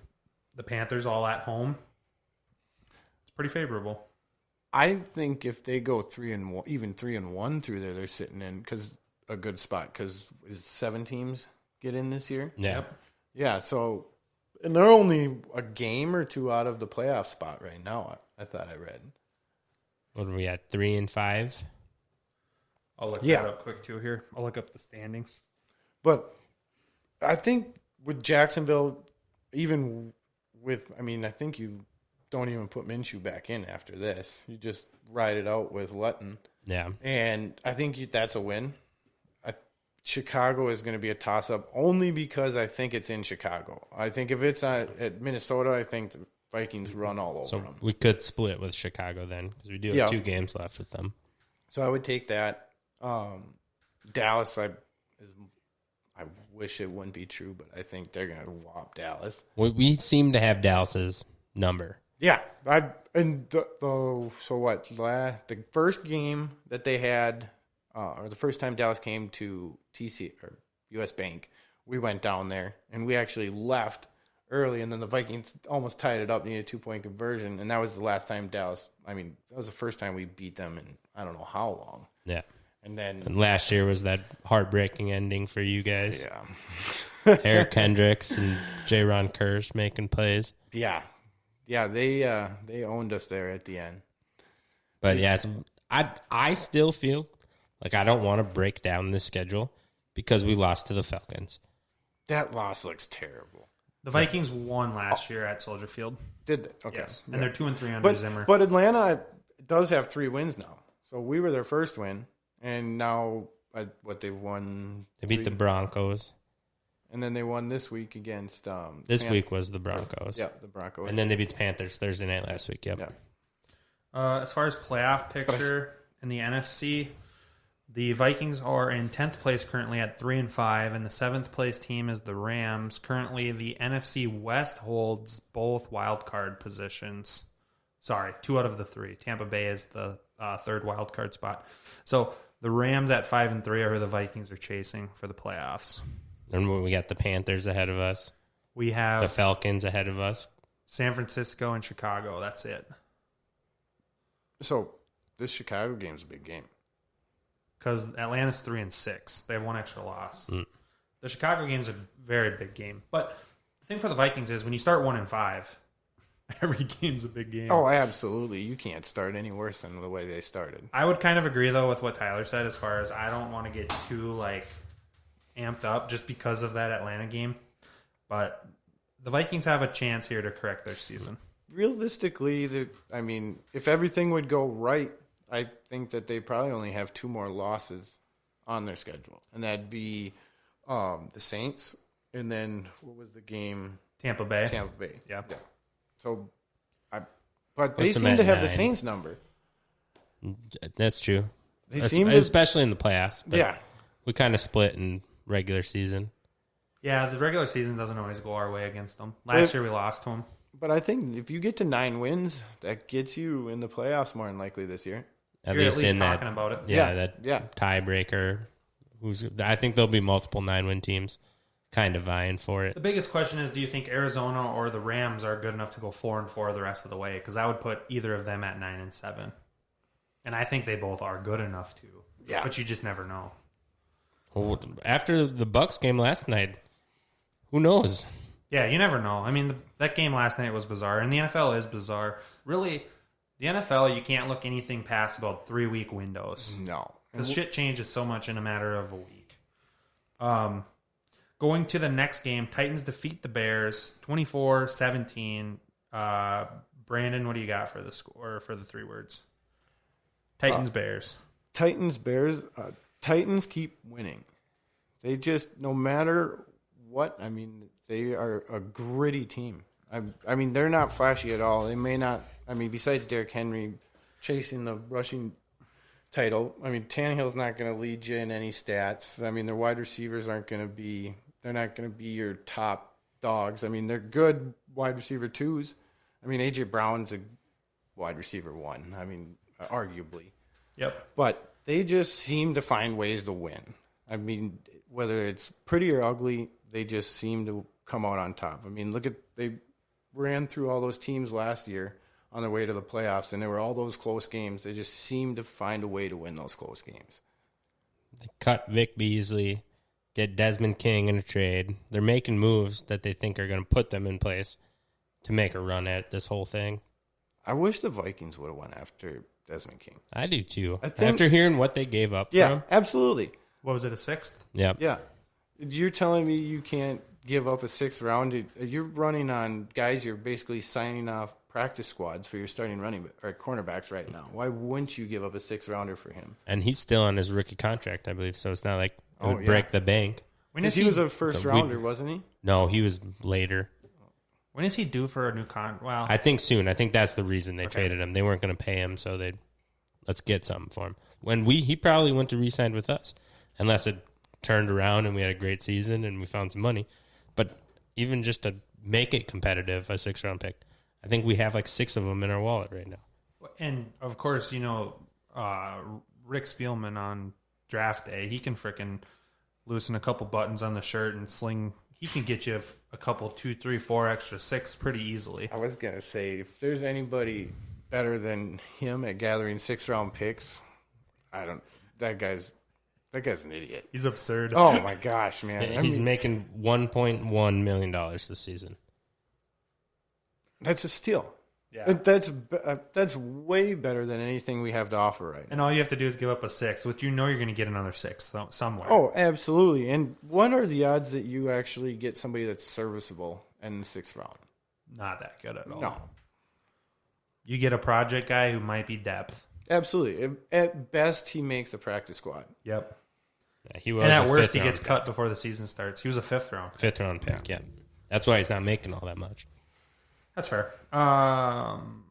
the Panthers all at home. It's pretty favorable. I think if they go 3-1, even 3-1 through there, they're sitting in a good spot. Because 7 teams get in this year. Yeah. Yep. Yeah. So, and they're only a game or 2 out of the playoff spot right now. I thought I read. What are we at? 3 and 5? I'll look that up quick too here. I'll look up the standings. But I think with Jacksonville, even with, I think you don't even put Minshew back in after this. You just ride it out with Lutton. Yeah. And I think that's a win. Chicago is going to be a toss-up only because I think it's in Chicago. I think if it's at Minnesota, I think the Vikings run all over So them. we could split with Chicago then because we do have 2 games left with them. So I would take that. Dallas, I wish it wouldn't be true, but I think they're going to whop Dallas. We seem to have Dallas's number. Yeah, the first game that they had, or the first time Dallas came to TC or US Bank, we went down there and we actually left early, and then the Vikings almost tied it up, needed a 2-point conversion, and that was the last time Dallas. that was the first time we beat them in I don't know how long. Yeah. And then last year was that heartbreaking ending for you guys. Yeah. Eric Kendricks and J-Ron Kirsch making plays. Yeah. Yeah, they owned us there at the end. But yeah, I still feel like I don't want to break down this schedule because we lost to the Falcons. That loss looks terrible. The Vikings won last year at Soldier Field. Did they? Okay. Yes, and they're 2-3 under Zimmer. But Atlanta does have 3 wins now. So we were their first win, and now they've won. They beat the Broncos. And then they won this week against. This week was the Broncos. Yeah, the Broncos. And then they beat the Panthers Thursday night last week. Yep. Yeah. As far as playoff picture in the NFC, the Vikings are in 10th place currently at 3-5, and the 7th place team is the Rams. Currently, the NFC West holds both wild card positions. Sorry, 2 out of the 3. Tampa Bay is the 3rd wild card spot. So the Rams at 5-3 are who the Vikings are chasing for the playoffs. And we got the Panthers ahead of us. We have the Falcons ahead of us. San Francisco and Chicago. That's it. So this Chicago game's a big game. Because Atlanta's 3-6. They have 1 extra loss. The Chicago game's a very big game. But the thing for the Vikings is when you start 1-5, every game's a big game. Oh, absolutely. You can't start any worse than the way they started. I would kind of agree, though, with what Tyler said as far as I don't want to get too, amped up just because of that Atlanta game. But the Vikings have a chance here to correct their season. Realistically, if everything would go right, I think that they probably only have 2 more losses on their schedule. And that'd be the Saints, and then what was the game? Tampa Bay. Yeah. So, but they seem to have the Saints number. That's true. They seem especially in the playoffs. Yeah. We kind of split in regular season. Yeah, the regular season doesn't always go our way against them. Last year we lost to them. But I think if you get to 9 wins, that gets you in the playoffs more than likely this year. At You're least at least in talking that, about it. That tiebreaker. I think there'll be multiple 9-win teams kind of vying for it. The biggest question is, do you think Arizona or the Rams are good enough to go 4-4 the rest of the way? Because I would put either of them at 9-7. And I think they both are good enough to. Yeah. But you just never know. Well, after the Bucks game last night, who knows? Yeah, you never know. I mean, that game last night was bizarre, and the NFL is bizarre. Really, the NFL, you can't look anything past about 3-week windows. No. Because shit changes so much in a matter of a week. Going to the next game, Titans defeat the Bears 24-17. Brandon, what do you got for the score, for the 3 words? Titans-Bears. Titans-Bears. Titans keep winning. They just, no matter what, I mean, they are a gritty team. I mean, they're not flashy at all. They may not, I mean, besides Derrick Henry chasing the rushing title, I mean, Tannehill's not going to lead you in any stats. I mean, their wide receivers they're not going to be your top dogs. I mean, they're good wide receiver 2s. I mean, A.J. Brown's a wide receiver 1. I mean, arguably. Yep. But they just seem to find ways to win. I mean, whether it's pretty or ugly, they just seem to come out on top. I mean, they ran through all those teams last year on their way to the playoffs, and there were all those close games. They just seem to find a way to win those close games. They cut Vic Beasley, get Desmond King in a trade. They're making moves that they think are going to put them in place to make a run at this whole thing. I wish the Vikings would have went after Desmond King. I do too. think- After hearing what they gave up for Yeah, him. absolutely. What was it, a 6th? Yeah. Yeah. You're telling me you can't give up a 6th round? You're running on guys you're basically signing off practice squads for your starting running or cornerbacks right now. Why wouldn't you give up a 6th rounder for him? And he's still on his rookie contract, I believe, so it's not like it would yeah. break the bank. When Because is he was a first so rounder, wasn't he? No, he was later. When is he due for a new Well, I think soon. I think that's the reason they traded him. They weren't going to pay him, so let's get something for him. He probably went to re-sign with us, unless it turned around and we had a great season and we found some money. But even just to make it competitive, a 6th-round pick, I think we have like 6 of them in our wallet right now. and of course, Rick Spielman on draft day, he can frickin' loosen a couple buttons on the shirt and sling. He can get you a couple, 2, 3, 4 extra 6 pretty easily. I was going to say, if there's anybody better than him at gathering 6th-round picks, that guy's an idiot. He's absurd. Oh, my gosh, man. He's making $1.1 million this season. That's a steal. Yeah. That's way better than anything we have to offer right now. And all you have to do is give up a 6, which you're going to get another 6 somewhere. Oh, absolutely. And what are the odds that you actually get somebody that's serviceable in the 6th round? Not that good at all. No. You get a project guy who might be depth. Absolutely. At best, he makes the practice squad. Yep. Yeah, he was And a at worst, he 5th-round gets cut before the season starts. He was a 5th round. 5th-round pick, yeah. That's why he's not making all that much. That's fair. From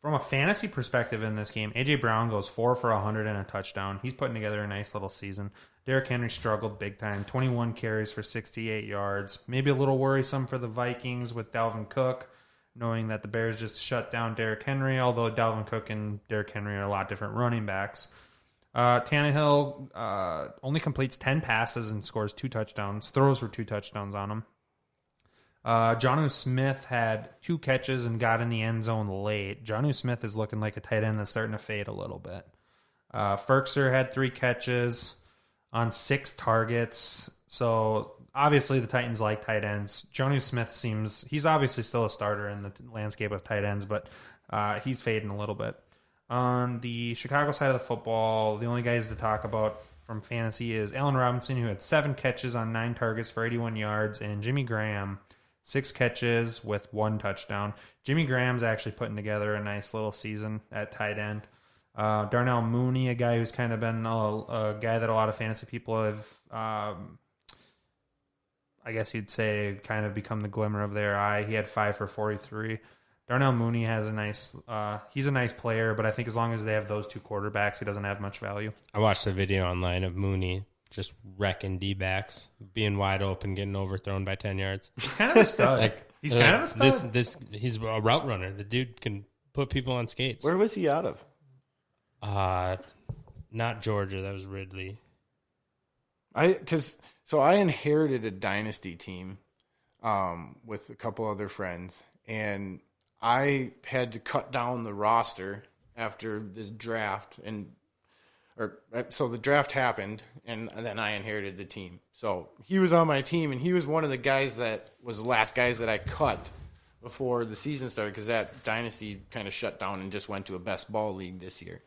a fantasy perspective in this game, A.J. Brown goes 4 for 100 and a touchdown. He's putting together a nice little season. Derrick Henry struggled big time. 21 carries for 68 yards. Maybe a little worrisome for the Vikings with Dalvin Cook, knowing that the Bears just shut down Derrick Henry, although Dalvin Cook and Derrick Henry are a lot different running backs. Tannehill only completes 10 passes and scores 2 touchdowns, throws for 2 touchdowns on him. Jonnu Smith had 2 catches and got in the end zone late. Jonnu Smith is looking like a tight end that's starting to fade a little bit. Ferkser had 3 catches on 6 targets. So obviously the Titans like tight ends. Jonnu Smith he's obviously still a starter in the landscape of tight ends, but he's fading a little bit. On the Chicago side of the football, the only guys to talk about from fantasy is Allen Robinson, who had 7 catches on 9 targets for 81 yards, and Jimmy Graham, 6 catches with 1 touchdown. Jimmy Graham's actually putting together a nice little season at tight end. Darnell Mooney, a guy who's kind of been a guy that a lot of fantasy people have, I guess you'd say, kind of become the glimmer of their eye. He had 5 for 43. Darnell Mooney has he's a nice player, but I think as long as they have those 2 quarterbacks, he doesn't have much value. I watched a video online of Mooney just wrecking D-backs, being wide open, getting overthrown by 10 yards. He's kind of a stud. He's kind of a stud. He's a route runner. The dude can put people on skates. Where was he out of? Not Georgia. That was Ridley. I inherited a dynasty team with a couple other friends, and I had to cut down the roster after this draft, and So the draft happened, and then I inherited the team. So he was on my team, and he was one of the guys that was the last guys that I cut before the season started, because that dynasty kind of shut down and just went to a best ball league this year.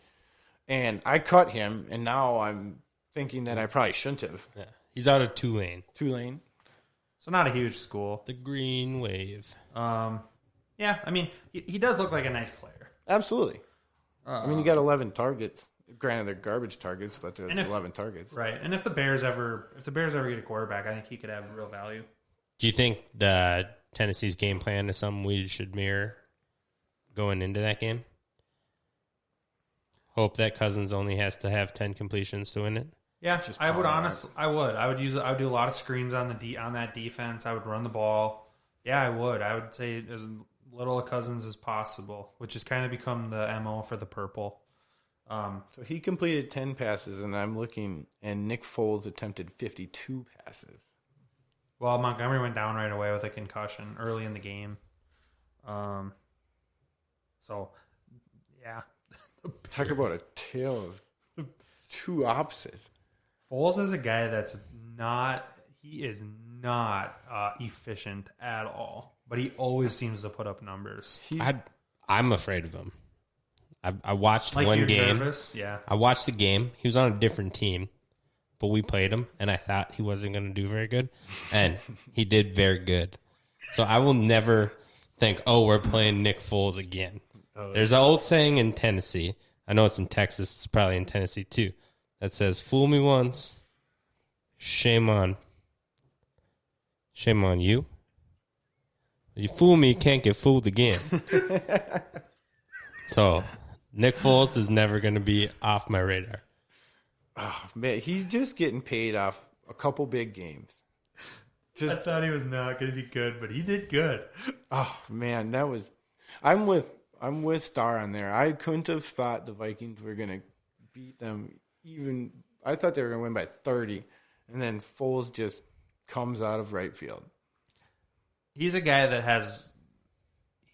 And I cut him, and now I'm thinking that I probably shouldn't have. Yeah. He's out of Tulane. So not a huge school. The Green Wave. Yeah, I mean, he does look like a nice player. Absolutely. I mean, you got 11 targets. Granted, they're garbage targets, but it's 11 targets. Right, and if the Bears ever get a quarterback, I think he could have real value. Do you think the Tennessee's game plan is something we should mirror going into that game? Hope that Cousins only has to have 10 completions to win it. Yeah, I would honestly. I would do a lot of screens on that defense. I would run the ball. Yeah, I would. I would say as little of Cousins as possible, which has kind of become the MO for the purple. So he completed 10 passes, and I'm looking, and Nick Foles attempted 52 passes. Well, Montgomery went down right away with a concussion early in the game. So, yeah. Talk about a tale of two opposites. Foles is a guy that's not efficient at all, but he always seems to put up numbers. I'm afraid of him. I watched like one you're game. Nervous? Yeah. I watched the game. He was on a different team, but we played him, and I thought he wasn't going to do very good, and he did very good. So I will never think, oh, we're playing Nick Foles again. There's an old saying in Tennessee. I know it's in Texas. It's probably in Tennessee too. That says, "Fool me once, shame on you. You fool me, can't get fooled again." So Nick Foles is never going to be off my radar. Oh, man, he's just getting paid off a couple big games. I thought he was not going to be good, but he did good. Oh man, that was. I'm with Star on there. I couldn't have thought the Vikings were going to beat them. Even I thought they were going to win by 30, and then Foles just comes out of right field. He's a guy that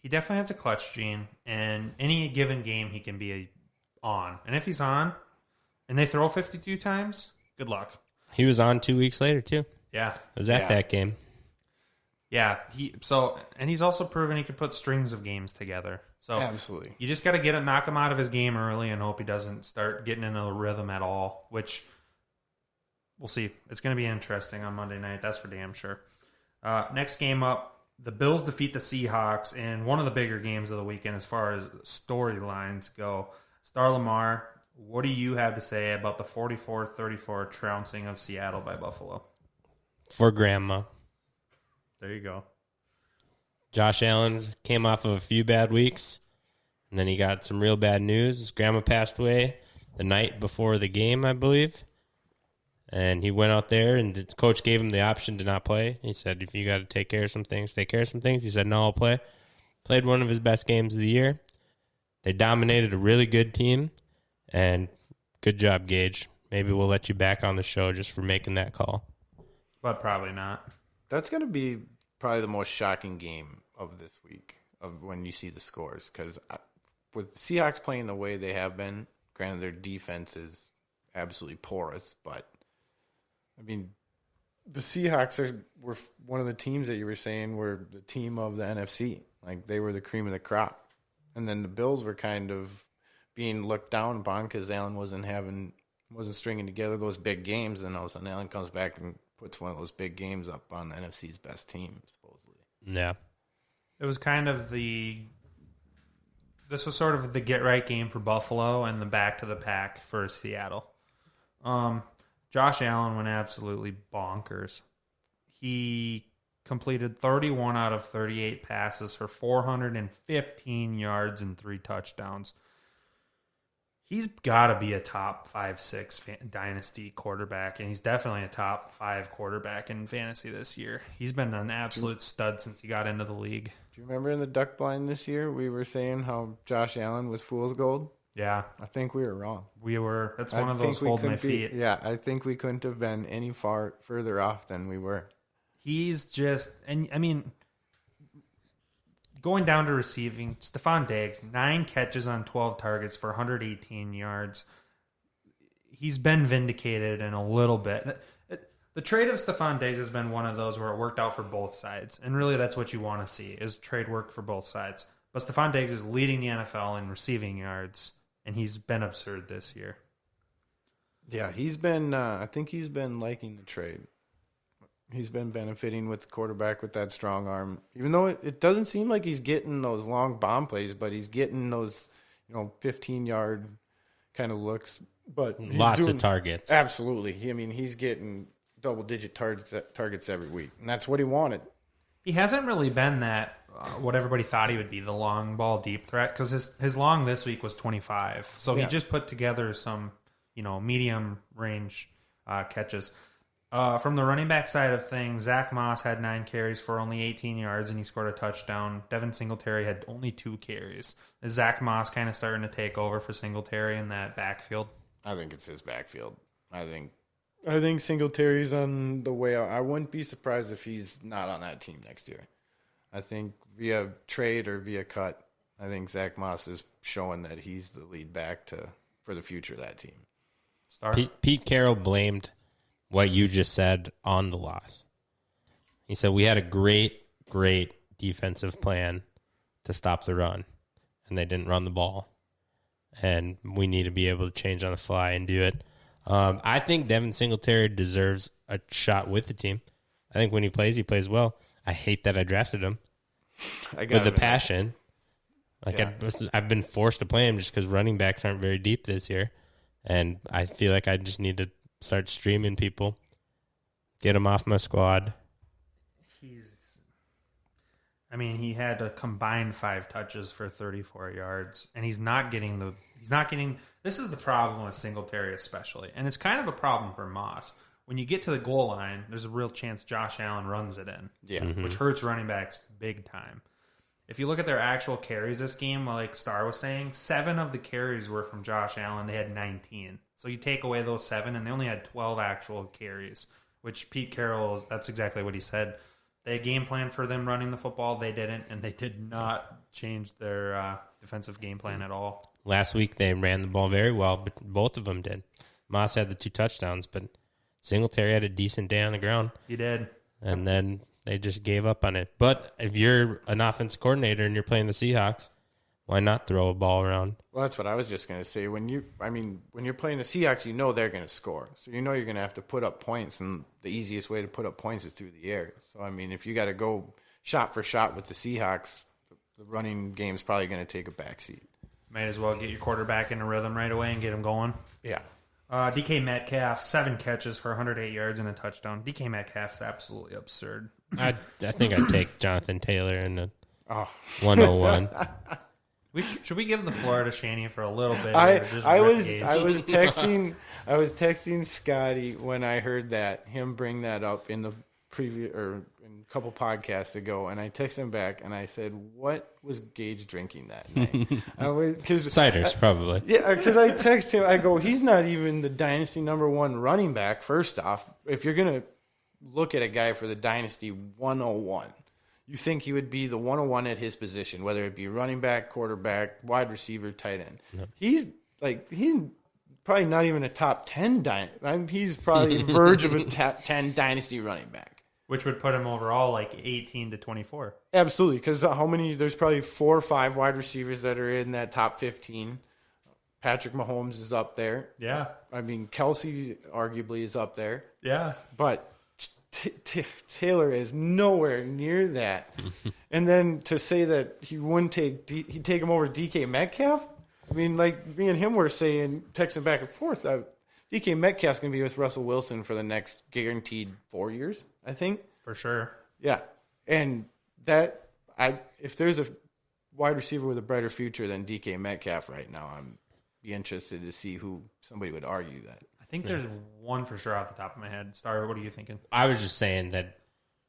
he definitely has a clutch gene, and any given game he can be on. And if he's on, and they throw 52 times, good luck. He was on 2 weeks later too. Yeah, I was at that game. Yeah, and he's also proven he can put strings of games together. So absolutely, you just got to knock him out of his game early and hope he doesn't start getting into a rhythm at all. Which we'll see. It's going to be interesting on Monday night. That's for damn sure. Next game up, the Bills defeat the Seahawks in one of the bigger games of the weekend as far as storylines go. Star Lamar, what do you have to say about the 44-34 trouncing of Seattle by Buffalo? For grandma. There you go. Josh Allen came off of a few bad weeks, and then he got some real bad news. His grandma passed away the night before the game, I believe. And he went out there, and the coach gave him the option to not play. He said, if you got to take care of some things, take care of some things. He said, no, I'll play. Played one of his best games of the year. They dominated a really good team, and good job, Gage. Maybe we'll let you back on the show just for making that call. But probably not. That's going to be probably the most shocking game of this week, of when you see the scores. Because with the Seahawks playing the way they have been, granted their defense is absolutely porous, but I mean, the Seahawks were one of the teams that you were saying were the team of the NFC. Like, they were the cream of the crop. And then the Bills were kind of being looked down upon because Allen wasn't stringing together those big games. And all of a sudden Allen comes back and puts one of those big games up on the NFC's best team, supposedly. Yeah. It was kind of this was sort of the get-right game for Buffalo and the back to the pack for Seattle. Josh Allen went absolutely bonkers. He completed 31 out of 38 passes for 415 yards and 3 touchdowns. He's got to be a top 5-6 dynasty quarterback, and he's definitely a top 5 quarterback in fantasy this year. He's been an absolute stud since he got into the league. Do you remember in the Duck Blind this year, we were saying how Josh Allen was fool's gold? Yeah. I think we were wrong. We were. That's one of those hold my feet. Yeah, I think we couldn't have been any further off than we were. He's just, and I mean, going down to receiving, Stephon Diggs, 9 catches on 12 targets for 118 yards. he's been vindicated in a little bit. The trade of Stephon Diggs has been one of those where it worked out for both sides. And really that's what you want to see, is trade work for both sides. But Stephon Diggs is leading the NFL in receiving yards, and he's been absurd this year. Yeah, he's been. I think he's been liking the trade. He's been benefiting with the quarterback with that strong arm. Even though it doesn't seem like he's getting those long bomb plays, but he's getting those 15-yard kind of looks. But Lots of targets. Absolutely. I mean, he's getting double-digit targets every week, and that's what he wanted. He hasn't really been that what everybody thought he would be, the long ball deep threat, because his long this week was 25. So he just put together some medium range catches. From the running back side of things, Zach Moss had 9 carries for only 18 yards, and he scored a touchdown. Devin Singletary had only 2 carries. Is Zach Moss kind of starting to take over for Singletary in that backfield? I think it's his backfield. I think Singletary's on the way out. I wouldn't be surprised if he's not on that team next year. I think via trade or via cut, I think Zach Moss is showing that he's the lead back for the future of that team. Pete Carroll blamed what you just said on the loss. He said, we had a great defensive plan to stop the run, and they didn't run the ball. And we need to be able to change on the fly and do it. I think Devin Singletary deserves a shot with the team. I think when he plays well. I hate that I drafted him with the passion. I've been forced to play him just because running backs aren't very deep this year. And I feel like I just need to start streaming people, get him off my squad. He had a combined 5 touches for 34 yards, and he's not getting. This is the problem with Singletary especially, and it's kind of a problem for Moss. When you get to the goal line, there's a real chance Josh Allen runs it in, which hurts running backs big time. If you look at their actual carries this game, like Star was saying, 7 of the carries were from Josh Allen. They had 19. So you take away those 7, and they only had 12 actual carries, which Pete Carroll, that's exactly what he said. They had game plan for them running the football. They didn't, and they did not change their defensive game plan at all. Last week they ran the ball very well, but both of them did. Moss had the 2 touchdowns, but Singletary had a decent day on the ground. He did. And then they just gave up on it. But if you're an offense coordinator and you're playing the Seahawks, why not throw a ball around? Well, that's what I was just going to say. When you're playing the Seahawks, they're going to score. So you're going to have to put up points, and the easiest way to put up points is through the air. So, if you got to go shot for shot with the Seahawks, the running game's probably going to take a backseat. Might as well get your quarterback in a rhythm right away and get him going. Yeah. DK Metcalf, 7 catches for 108 yards and a touchdown. DK Metcalf's absolutely absurd. I think I'd take Jonathan Taylor in the 101. Should we give the floor to Shanny for a little bit? I was texting Scotty when I heard that, him bring that up in the preview or in a couple podcasts ago, and I texted him back and I said, "What was Gage drinking that night?" Ciders, probably. Yeah, because I text him. I go, "He's not even the dynasty #1 running back." First off, if you're gonna look at a guy for the dynasty 101. You think he would be the 101 at his position, whether it be running back, quarterback, wide receiver, tight end. Yep. He's probably not even a top 10 he's probably verge of a top 10 dynasty running back. Which would put him overall 18 to 24. Absolutely, because there's probably 4 or 5 wide receivers that are in that top 15. Patrick Mahomes is up there. Yeah. Kelsey arguably is up there. Yeah. But Taylor is nowhere near that. And then to say that he'd take him over DK Metcalf? Me and him were saying, texting back and forth, DK Metcalf's going to be with Russell Wilson for the next guaranteed 4 years, I think. For sure. Yeah. And if there's a wide receiver with a brighter future than DK Metcalf right now, I'm be interested to see who somebody would argue that. I think there's one for sure off the top of my head. Star, what are you thinking? I was just saying that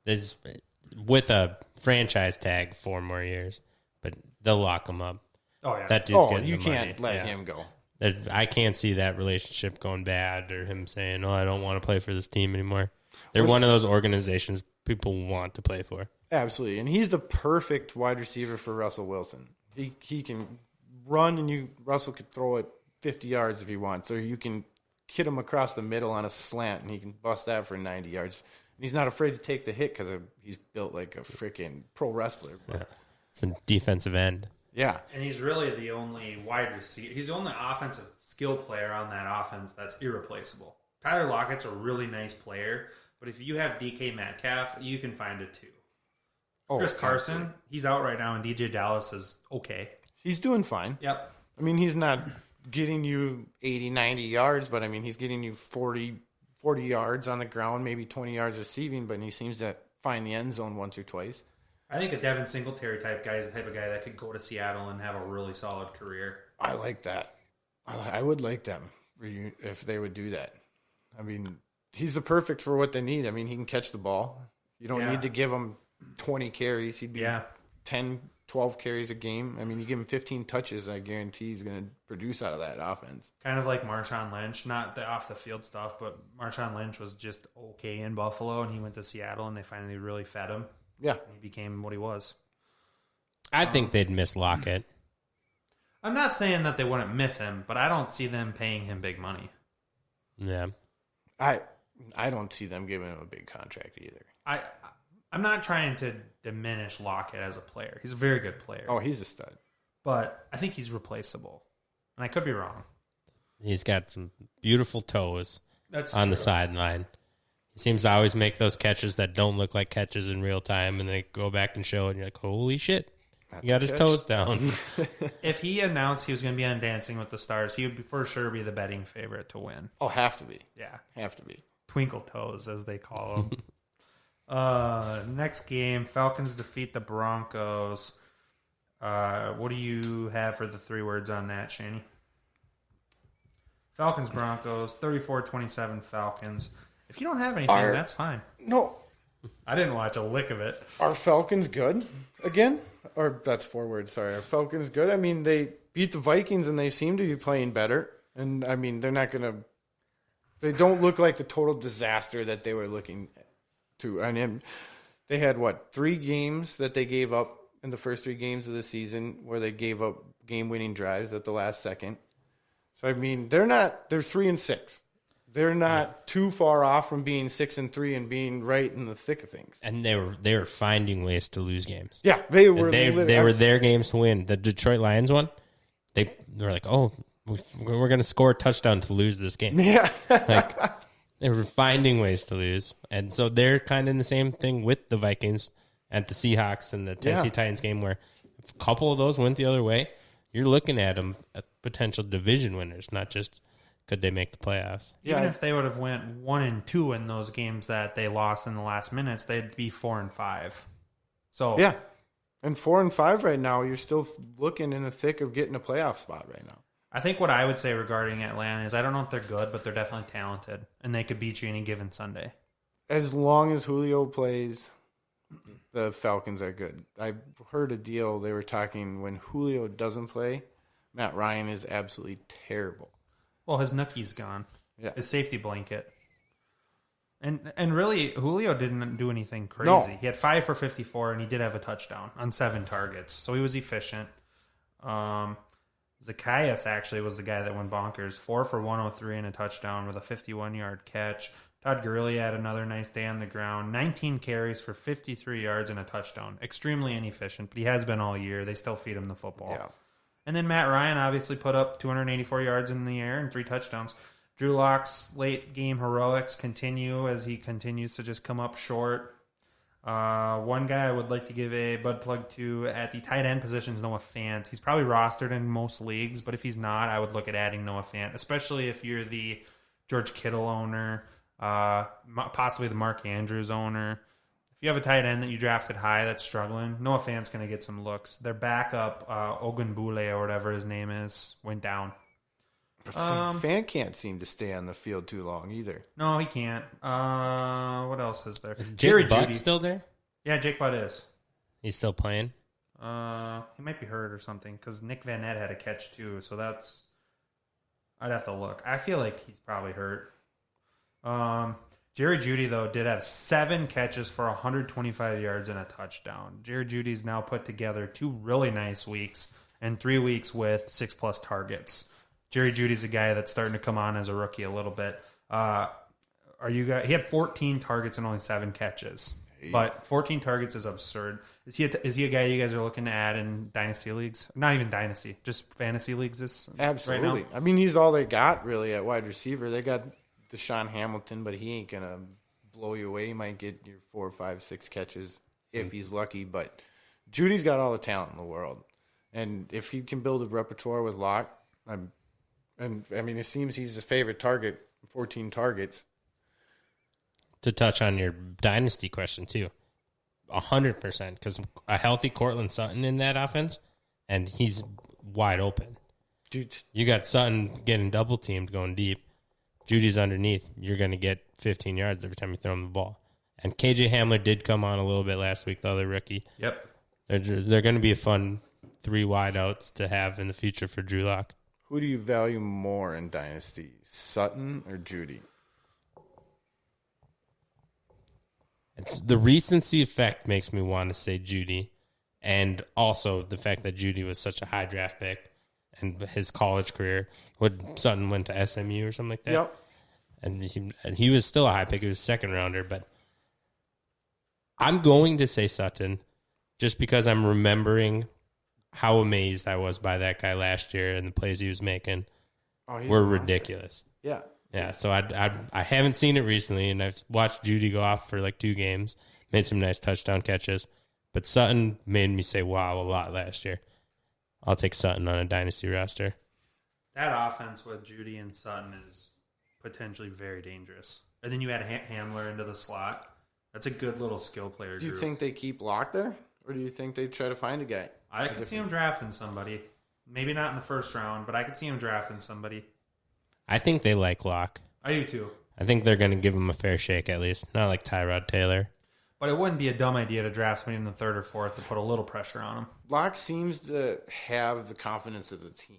there's with a franchise tag 4 more years, but they'll lock him up. Oh yeah, that dude's getting you the can't money. let him go. I can't see that relationship going bad or him saying, "Oh, I don't want to play for this team anymore." They're one of those organizations people want to play for. Absolutely, and he's the perfect wide receiver for Russell Wilson. He can run, and Russell could throw it 50 yards if he wants, or you can hit him across the middle on a slant, and he can bust that for 90 yards. And he's not afraid to take the hit because he's built like a freaking pro wrestler. Yeah. It's a defensive end. Yeah. And he's really the only wide receiver. He's the only offensive skill player on that offense that's irreplaceable. Tyler Lockett's a really nice player, but if you have DK Metcalf, you can find it too. Chris Carson, he's out right now, and DJ Dallas is okay. He's doing fine. Yep. I mean, he's not getting you 80, 90 yards, but I mean, he's getting you 40 yards on the ground, maybe 20 yards receiving, but he seems to find the end zone once or twice. I think a Devin Singletary type guy is the type of guy that could go to Seattle and have a really solid career. I like that. I would like them if they would do that. I mean, he's the perfect for what they need. I mean, he can catch the ball. You don't need to give him 20 carries. He'd be 10, 12 carries a game. I mean, you give him 15 touches, I guarantee he's going to produce out of that offense. Kind of like Marshawn Lynch, not the off-the-field stuff, but Marshawn Lynch was just okay in Buffalo, and he went to Seattle, and they finally really fed him. Yeah. He became what he was. I think they'd miss Lockett. I'm not saying that they wouldn't miss him, but I don't see them paying him big money. Yeah. I don't see them giving him a big contract either. I'm not trying to diminish Lockett as a player. He's a very good player. Oh, he's a stud. But I think he's replaceable. And I could be wrong. He's got some beautiful toes That's on true. the sideline. He seems to always make those catches that don't look like catches in real time, and they go back and show it, and you're like, holy shit. He got his toes down. If he announced he was going to be on Dancing with the Stars, he would for sure be the betting favorite to win. Oh, have to be. Yeah. Have to be. Twinkle toes, as they call them. Next game, Falcons defeat the Broncos. What do you have for the 3 words on that, Shani? Falcons, Broncos, 34-27 Falcons. If you don't have anything, that's fine. No. I didn't watch a lick of it. Are Falcons good again? Or that's 4 words, sorry. Are Falcons good? I mean, they beat the Vikings and they seem to be playing better. And, I mean, they're not going to... They don't look like the total disaster that they were looking to. I mean, they had, 3 games that they gave up in the first 3 games of the season where they gave up game-winning drives at the last second. So, I mean, they're 3-6. They're not too far off from being 6-3 and being right in the thick of things. And they were finding ways to lose games. Yeah, they were. They were their games to win. The Detroit Lions one, they were like, oh, we're going to score a touchdown to lose this game. Yeah, like they were finding ways to lose, and so they're kind of in the same thing with the Vikings and the Seahawks and the Tennessee Titans game, where if a couple of those went the other way, you're looking at them at potential division winners, not just. Could they make the playoffs? Even if they would have went 1-2 in those games that they lost in the last minutes, they'd be 4-5. So yeah, and 4-5 right now, you're still looking in the thick of getting a playoff spot right now. I think what I would say regarding Atlanta is I don't know if they're good, but they're definitely talented, and they could beat you any given Sunday. As long as Julio plays, the Falcons are good. I heard a deal they were talking when Julio doesn't play, Matt Ryan is absolutely terrible. Well, his nookie's gone. Yeah. His safety blanket. And really, Julio didn't do anything crazy. No. He had 5 for 54, and he did have a touchdown on 7 targets. So he was efficient. Zacchaeus actually was the guy that went bonkers. 4 for 103 and a touchdown with a 51-yard catch. Todd Gurley had another nice day on the ground. 19 carries for 53 yards and a touchdown. Extremely inefficient, but he has been all year. They still feed him the football. Yeah. And then Matt Ryan obviously put up 284 yards in the air and 3 touchdowns. Drew Lock's late game heroics continue as he continues to just come up short. One guy I would like to give a bud plug to at the tight end position is Noah Fant. He's probably rostered in most leagues, but if he's not, I would look at adding Noah Fant, especially if you're the George Kittle owner, possibly the Mark Andrews owner. If you have a tight end that you drafted high that's struggling, Noah Fant's going to get some looks. Their backup, Ogunbule or whatever his name is, went down. Fan can't seem to stay on the field too long either. No, he can't. What else is there? Jake Butt still there? Yeah, Jake Butt is. He's still playing? He might be hurt or something because Nick Van Nett had a catch too, so that's... I'd have to look. I feel like he's probably hurt. Jerry Jeudy, though, did have 7 catches for 125 yards and a touchdown. Jerry Jeudy's now put together 2 really nice weeks and 3 weeks with 6+ targets. Jerry Judy's a guy that's starting to come on as a rookie a little bit. Are you guys? He had 14 targets and only 7 catches. But 14 targets is absurd. Is he a guy you guys are looking to add in dynasty leagues? Not even dynasty, just fantasy leagues. Absolutely. Right now? I mean, he's all they got really at wide receiver. They got Deshaun Hamilton, but he ain't gonna blow you away. He might get your 4, 5, 6 catches if he's lucky. But Judy's got all the talent in the world, and if he can build a repertoire with Locke, it seems he's his favorite target. 14 targets. To touch on your dynasty question too, 100%, because a healthy Cortland Sutton in that offense, and he's wide open. Dude, You got Sutton getting double teamed, going deep. Judy's underneath. You're going to get 15 yards every time you throw him the ball. And KJ Hamler did come on a little bit last week, the other rookie. Yep. They're going to be a fun 3 wideouts to have in the future for Drew Lock. who do you value more in dynasty, Sutton or Judy? It's the recency effect makes me want to say Judy, and also the fact that Judy was such a high draft pick and his college career. Sutton went to SMU or something like that? Yep. And he was still a high pick. He was a second rounder, but I'm going to say Sutton just because I'm remembering how amazed I was by that guy last year and the plays he was making were ridiculous. Yeah. Yeah, so I haven't seen it recently, and I've watched Judy go off for like 2 games, made some nice touchdown catches, but Sutton made me say wow a lot last year. I'll take Sutton on a dynasty roster. That offense with Judy and Sutton is potentially very dangerous. And then you add Hamler into the slot. That's a good little skill player Do you group. think they keep Locke there? Or do you think they try to find a guy? I could see him drafting somebody. Maybe not in the first round, but I could see him drafting somebody. I think they like Locke. I do too. I think they're going to give him a fair shake at least, not like Tyrod Taylor. But it wouldn't be a dumb idea to draft somebody in the 3rd or 4th to put a little pressure on him. Locke seems to have the confidence of the team.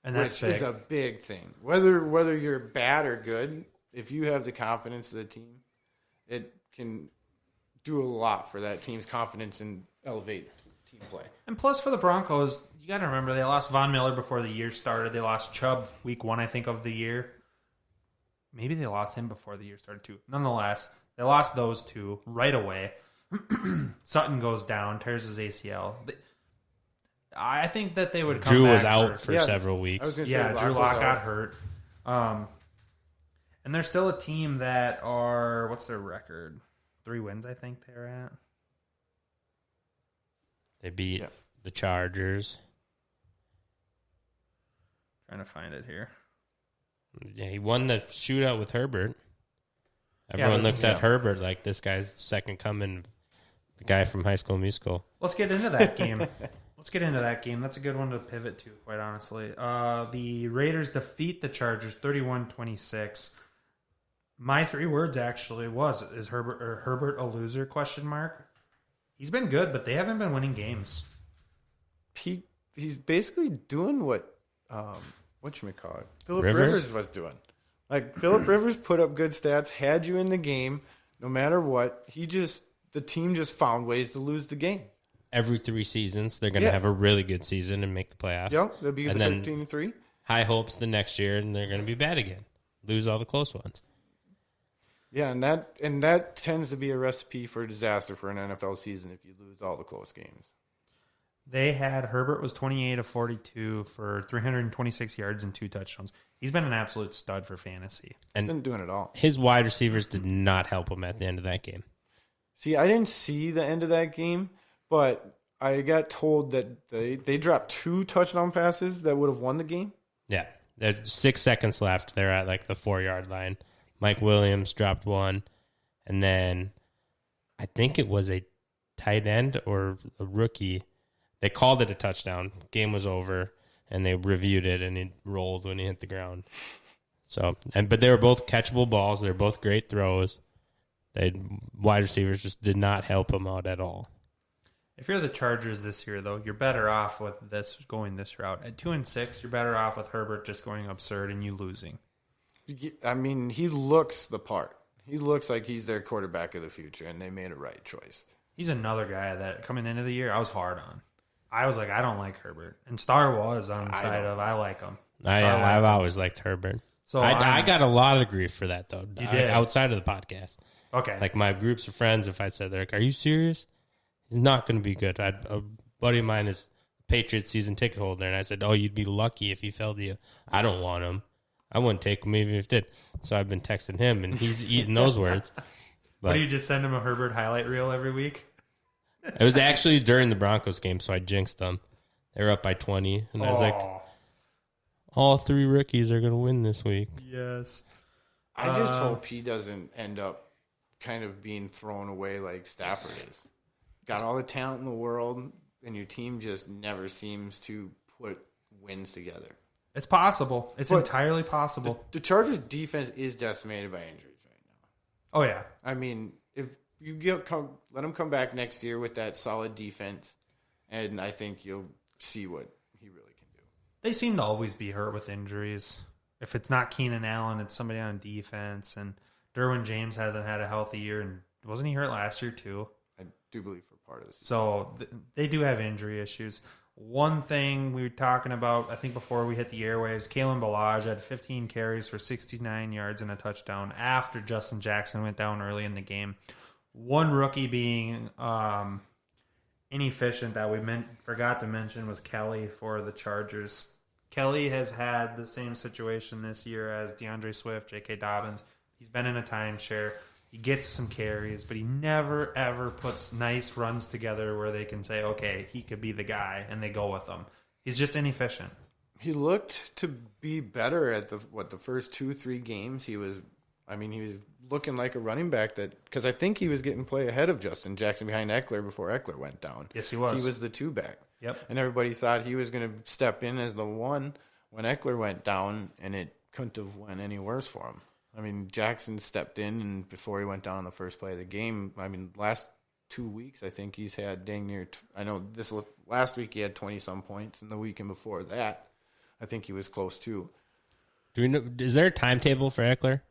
And that's which big. is a big thing. Whether you're bad or good, if you have the confidence of the team, it can do a lot for that team's confidence and elevate team play. And plus for the Broncos, you got to remember they lost Von Miller before the year started. They lost Chubb week 1, I think, of the year. Maybe they lost him before the year started too. Nonetheless, they lost those 2 right away. Sutton goes down, tears his ACL. I think that they would come Drew back was out hurt. for several weeks. Yeah, Drew Lock got hurt. And they're still a team that are, what's their record? 3 wins, I think they're at. They beat the Chargers. Trying to find it here. Yeah, he won the shootout with Herbert. Everyone looks at Herbert like this guy's second coming, the guy from High School Musical. Let's get into that game. That's a good one to pivot to, quite honestly. The Raiders defeat the Chargers 31-26. My 3 words actually is Herbert a loser? ? He's been good, but they haven't been winning games. He's basically doing what whatchamacallit, Phillip Rivers was doing. Like, Phillip Rivers put up good stats, had you in the game, no matter what. The team just found ways to lose the game. Every 3 seasons, they're going to have a really good season and make the playoffs. Yep, they'll be 13-3. High hopes the next year, and they're going to be bad again. Lose all the close ones. Yeah, and that tends to be a recipe for disaster for an NFL season if you lose all the close games. They had Herbert was 28 of 42 for 326 yards and 2 touchdowns. He's been an absolute stud for fantasy. And been doing it all. His wide receivers did not help him at the end of that game. See, I didn't see the end of that game, but I got told that they dropped 2 touchdown passes that would have won the game. Yeah. There's 6 seconds left. They're at like the 4-yard line. Mike Williams dropped 1. And then I think it was a tight end or a rookie. They called it a touchdown. Game was over, and they reviewed it, and it rolled when he hit the ground. But they were both catchable balls. They were both great throws. Wide receivers just did not help him out at all. If you're the Chargers this year, though, you're better off with going this route. At 2-6, you're better off with Herbert just going absurd and you losing. I mean, he looks the part. He looks like he's their quarterback of the future, and they made a right choice. He's another guy that coming into the year I was hard on. I was like, I don't like Herbert. And Star was on the side of, I like him. I've always liked Herbert. So I got a lot of grief for that, though. You did? Outside of the podcast. Okay. Like, my groups of friends, if I said, they're like, are you serious? He's not going to be good. A buddy of mine is Patriots season ticket holder, and I said, oh, you'd be lucky if he fell to you. I don't want him. I wouldn't take him even if he did. So I've been texting him, and he's eating those words. What do you just send him a Herbert highlight reel every week? It was actually during the Broncos game, so I jinxed them. They were up by 20, and I was like, all 3 rookies are going to win this week. Yes. I just hope he doesn't end up kind of being thrown away like Stafford is. Got all the talent in the world, and your team just never seems to put wins together. It's possible. It's entirely possible. The Chargers' defense is decimated by injuries right now. Oh, yeah. I mean, if you let him come back next year with that solid defense, and I think you'll see what he really can do. They seem to always be hurt with injuries. If it's not Keenan Allen, it's somebody on defense. And Derwin James hasn't had a healthy year. And wasn't he hurt last year, too? I do believe for part of the season. So they do have injury issues. One thing we were talking about, I think before we hit the airwaves, Kalen Ballage had 15 carries for 69 yards and a touchdown after Justin Jackson went down early in the game. One rookie being inefficient that we forgot to mention was Kelly for the Chargers. Kelly has had the same situation this year as DeAndre Swift, J.K. Dobbins. He's been in a timeshare. He gets some carries, but he never, ever puts nice runs together where they can say, okay, he could be the guy, and they go with him. He's just inefficient. He looked to be better at the first 2-3 games. He was looking like a running back because I think he was getting play ahead of Justin Jackson behind Eckler before Eckler went down. Yes, he was. He was the 2-back. Yep. And everybody thought he was going to step in as the 1 when Eckler went down, and it couldn't have went any worse for him. I mean, Jackson stepped in, and before he went down on the first play of the game, last 2 weeks, I think he's had dang near. I know this last week he had 20-some points, and the weekend before that, I think he was close too. Do we know? Is there a timetable for Eckler?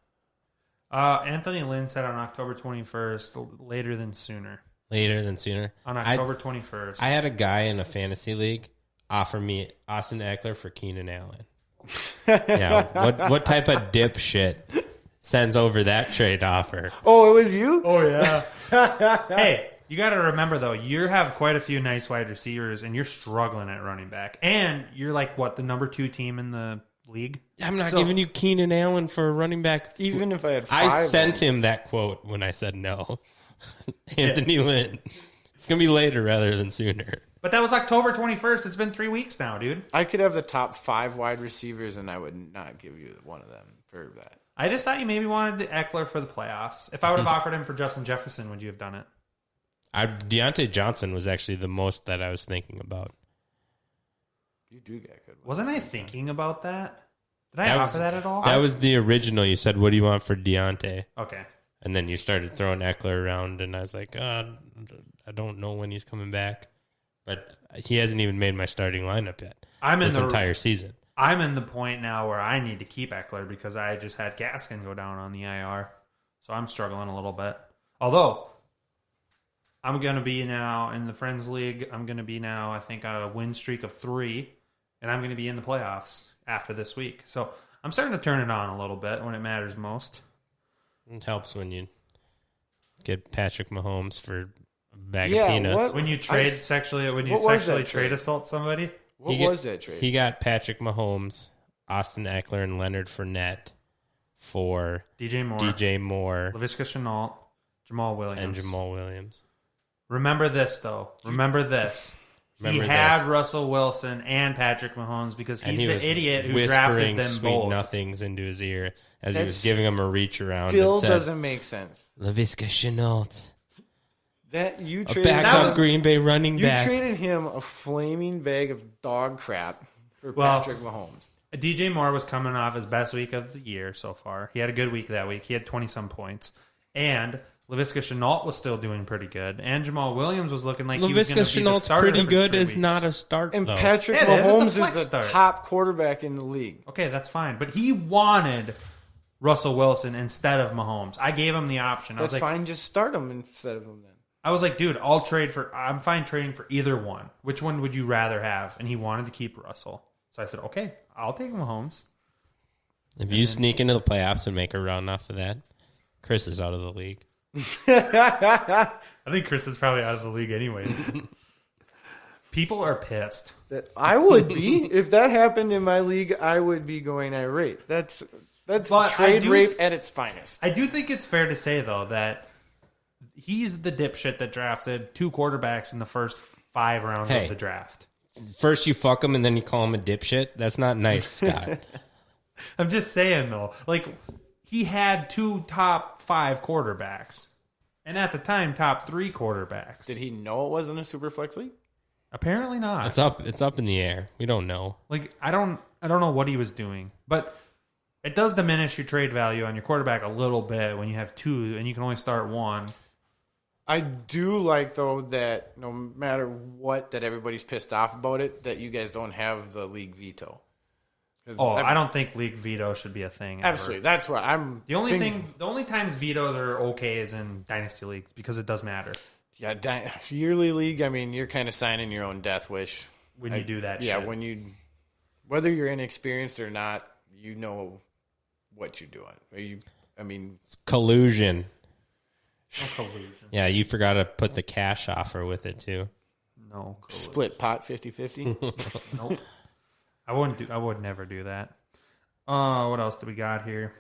Anthony Lynn said on October 21st, later than sooner. Later than sooner. On October 21st. I had a guy in a fantasy league offer me Austin Eckler for Keenan Allen. Yeah, what type of dipshit sends over that trade offer? Oh, it was you? Oh, yeah. Hey, you got to remember, though, you have quite a few nice wide receivers, and you're struggling at running back. And you're like, the number 2 team in the league? I'm not giving you Keenan Allen for a running back. Even if I had 5 I sent him that quote when I said no. Anthony Lynn. It's going to be later rather than sooner. But that was October 21st. It's been 3 weeks now, dude. I could have the top 5 wide receivers, and I would not give you one of them for that. I just thought you maybe wanted the Eckler for the playoffs. If I would have offered him for Justin Jefferson, would you have done it? Deontay Johnson was actually the most that I was thinking about. You do get good ones. Wasn't I thinking about that? Did I offer that at all? That was the original. You said, what do you want for Deontay? Okay. And then you started throwing Eckler around, and I was like, I don't know when he's coming back. But he hasn't even made my starting lineup yet. This entire season. I'm in the point now where I need to keep Eckler because I just had Gaskin go down on the IR. So I'm struggling a little bit. Although, I'm going to be now in the Friends League. I'm going to be now, I think, on a win streak of 3. And I'm going to be in the playoffs after this week. So I'm starting to turn it on a little bit when it matters most. It helps when you get Patrick Mahomes for a bag of peanuts. When you sexually trade assault somebody? What was that trade? He got Patrick Mahomes, Austin Eckler, and Leonard Fournette for DJ Moore, Laviska Shenault, Jamal Williams. Remember this, though. Remember this. He had Russell Wilson and Patrick Mahomes because he's the idiot who drafted them sweet both. Nothings into his ear as he was giving him a reach around. Still doesn't make sense. Laviska Shenault. That you A traded backup Green Bay running back. You traded him a flaming bag of dog crap for Patrick Mahomes. DJ Moore was coming off his best week of the year so far. He had a good week that week. He had 20-some points. And Laviska Shenault was still doing pretty good. And Jamal Williams was looking like he was going to be the starter pretty for good 3 is weeks. not a start, and though. Patrick It's Mahomes a flex is the start. top quarterback in the league. Okay, that's fine. But he wanted Russell Wilson instead of Mahomes. I gave him the option. I That's was like, fine. Just start him instead of him then. I was like, dude, I'm fine trading for either one. Which one would you rather have? And he wanted to keep Russell. So I said, okay, I'll take Mahomes. If you sneak into the playoffs and make a run off of that, Chris is out of the league. I think Chris is probably out of the league anyways. People are pissed. I would be. If that happened in my league, I would be going irate. That's trade rape at its finest. I do think it's fair to say, though, that he's the dipshit that drafted 2 quarterbacks in the first 5 rounds of the draft. First you fuck him and then you call him a dipshit? That's not nice, Scott. I'm just saying, though. Like, he had 2 top 5 quarterbacks. And at the time, top 3 quarterbacks. Did he know it wasn't a super flex league? Apparently not. It's up in the air. We don't know. Like, I don't know what he was doing. But it does diminish your trade value on your quarterback a little bit when you have 2 and you can only start 1. I do like, though, that no matter what, that everybody's pissed off about it, that you guys don't have the league veto. I don't think league veto should be a thing. Absolutely. Ever. That's what I'm The only times vetoes are okay is in dynasty leagues because it does matter. Yeah, yearly league, I mean, you're kind of signing your own death wish. When you do that shit. Yeah, whether you're inexperienced or not, you know what you're doing. It's collusion. No collusion. Yeah, you forgot to put the cash offer with it too. No collusion. Split pot 50-50. Nope. I would never do that. What else do we got here?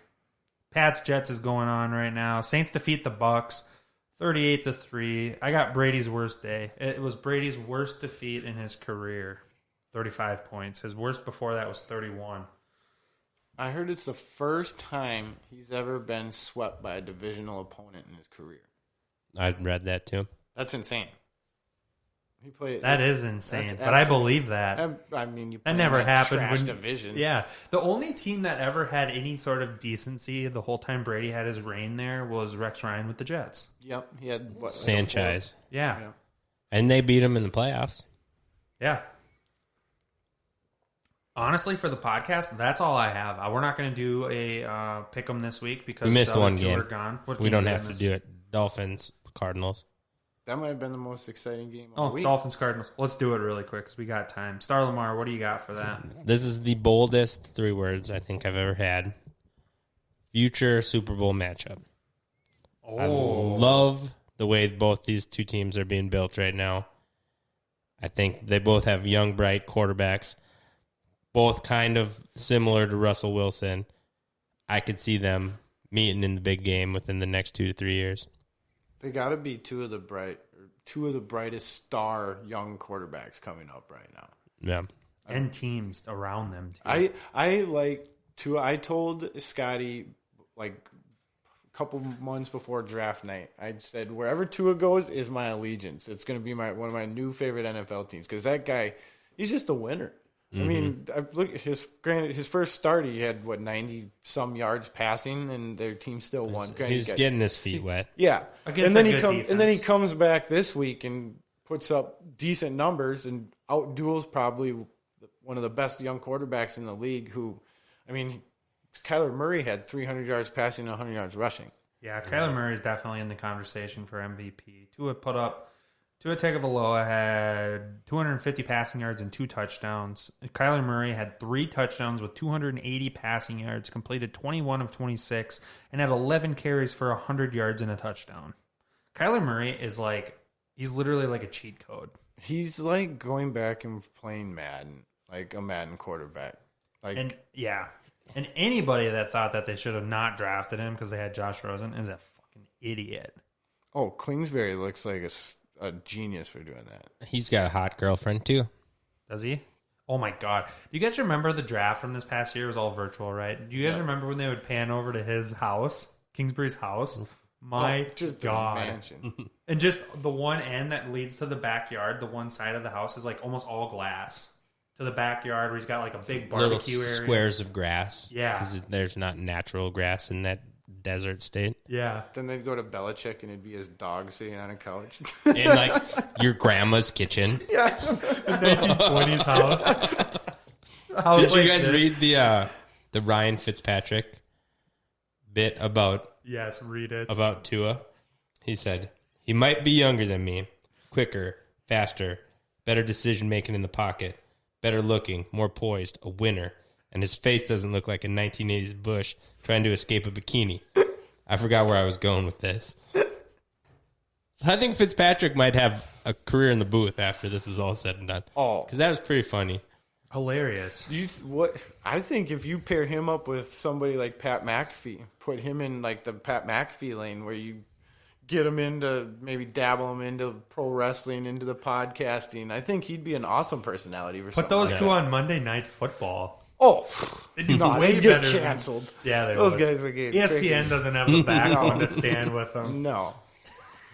Pats Jets is going on right now. Saints defeat the Bucks 38-3. I got Brady's worst day. It was Brady's worst defeat in his career. 35 points. His worst before that was 31. I heard it's the first time he's ever been swept by a divisional opponent in his career. I read that too. That's insane. That is insane, but I believe that. I mean, that never happened. Trash division. Yeah, the only team that ever had any sort of decency the whole time Brady had his reign there was Rex Ryan with the Jets. Yep, he had Sanchez. Yeah, and they beat him in the playoffs. Yeah. Honestly, for the podcast, that's all I have. We're not going to do a pick 'em this week because we missed the one two game. are gone. We don't have to do it. Dolphins, Cardinals. That might have been the most exciting game of the week. Dolphins, Cardinals. Let's do it really quick because we got time. Star Lamar, what do you got for that? This is the boldest 3 words I think I've ever had. Future Super Bowl matchup. I love the way both these 2 teams are being built right now. I think they both have young, bright quarterbacks, both kind of similar to Russell Wilson. I could see them meeting in the big game within the next 2 to 3 years. They got to be two of the brightest star young quarterbacks coming up right now. Yeah, and teams around them too. I like Tua. I told Scotty like a couple months before draft night. I said wherever Tua goes is my allegiance. It's going to be one of my new favorite NFL teams because that guy, he's just a winner. I mean, look his first start, he had 90 some yards passing, and their team still won. He's getting his feet wet. Yeah, Against and then he comes back this week and puts up decent numbers and outduels probably one of the best young quarterbacks in the league. Who, I mean, Kyler Murray had 300 yards passing and 100 yards rushing. Yeah, Kyler Murray is definitely in the conversation for MVP. Tua Tagovailoa had 250 passing yards and 2 touchdowns. Kyler Murray had 3 touchdowns with 280 passing yards, completed 21 of 26, and had 11 carries for 100 yards and a touchdown. Kyler Murray is he's literally like a cheat code. He's like going back and playing Madden, like a Madden quarterback. And anybody that thought that they should have not drafted him because they had Josh Rosen is a fucking idiot. Oh, Kingsbury looks like a genius for doing that. He's got a hot girlfriend too. Does he? Oh my god! You guys remember the draft from this past year? It was all virtual, right? Do you guys remember when they would pan over to his house, Kingsbury's house? My god! And just the one end that leads to the backyard, the one side of the house is like almost all glass. To the backyard where he's got like a big barbecue little area, squares of grass. Yeah, because there's not natural grass in that desert state. Yeah. Then they'd go to Belichick and it'd be his dog sitting on a couch. In like your grandma's kitchen. Yeah. The 1920s house. Did you guys read the Ryan Fitzpatrick bit about Yes, read it. about Tua? He said He might be younger than me, quicker, faster, better decision-making in the pocket, better looking, more poised, a winner, and his face doesn't look like a 1980s Bush trying to escape a bikini. I forgot where I was going with this. So I think Fitzpatrick might have a career in the booth after this is all said and done. Oh. Because that was pretty funny. Hilarious. I think if you pair him up with somebody like Pat McAfee, put him in like the Pat McAfee lane where you get him into, maybe dabble him into pro wrestling, into the podcasting, I think he'd be an awesome personality for Put something those like two that. on Monday Night Football. Oh, They'd be no, way they'd get better than- canceled. Yeah, they Those would. guys would get ESPN freaking- doesn't have the backbone to stand with them. No.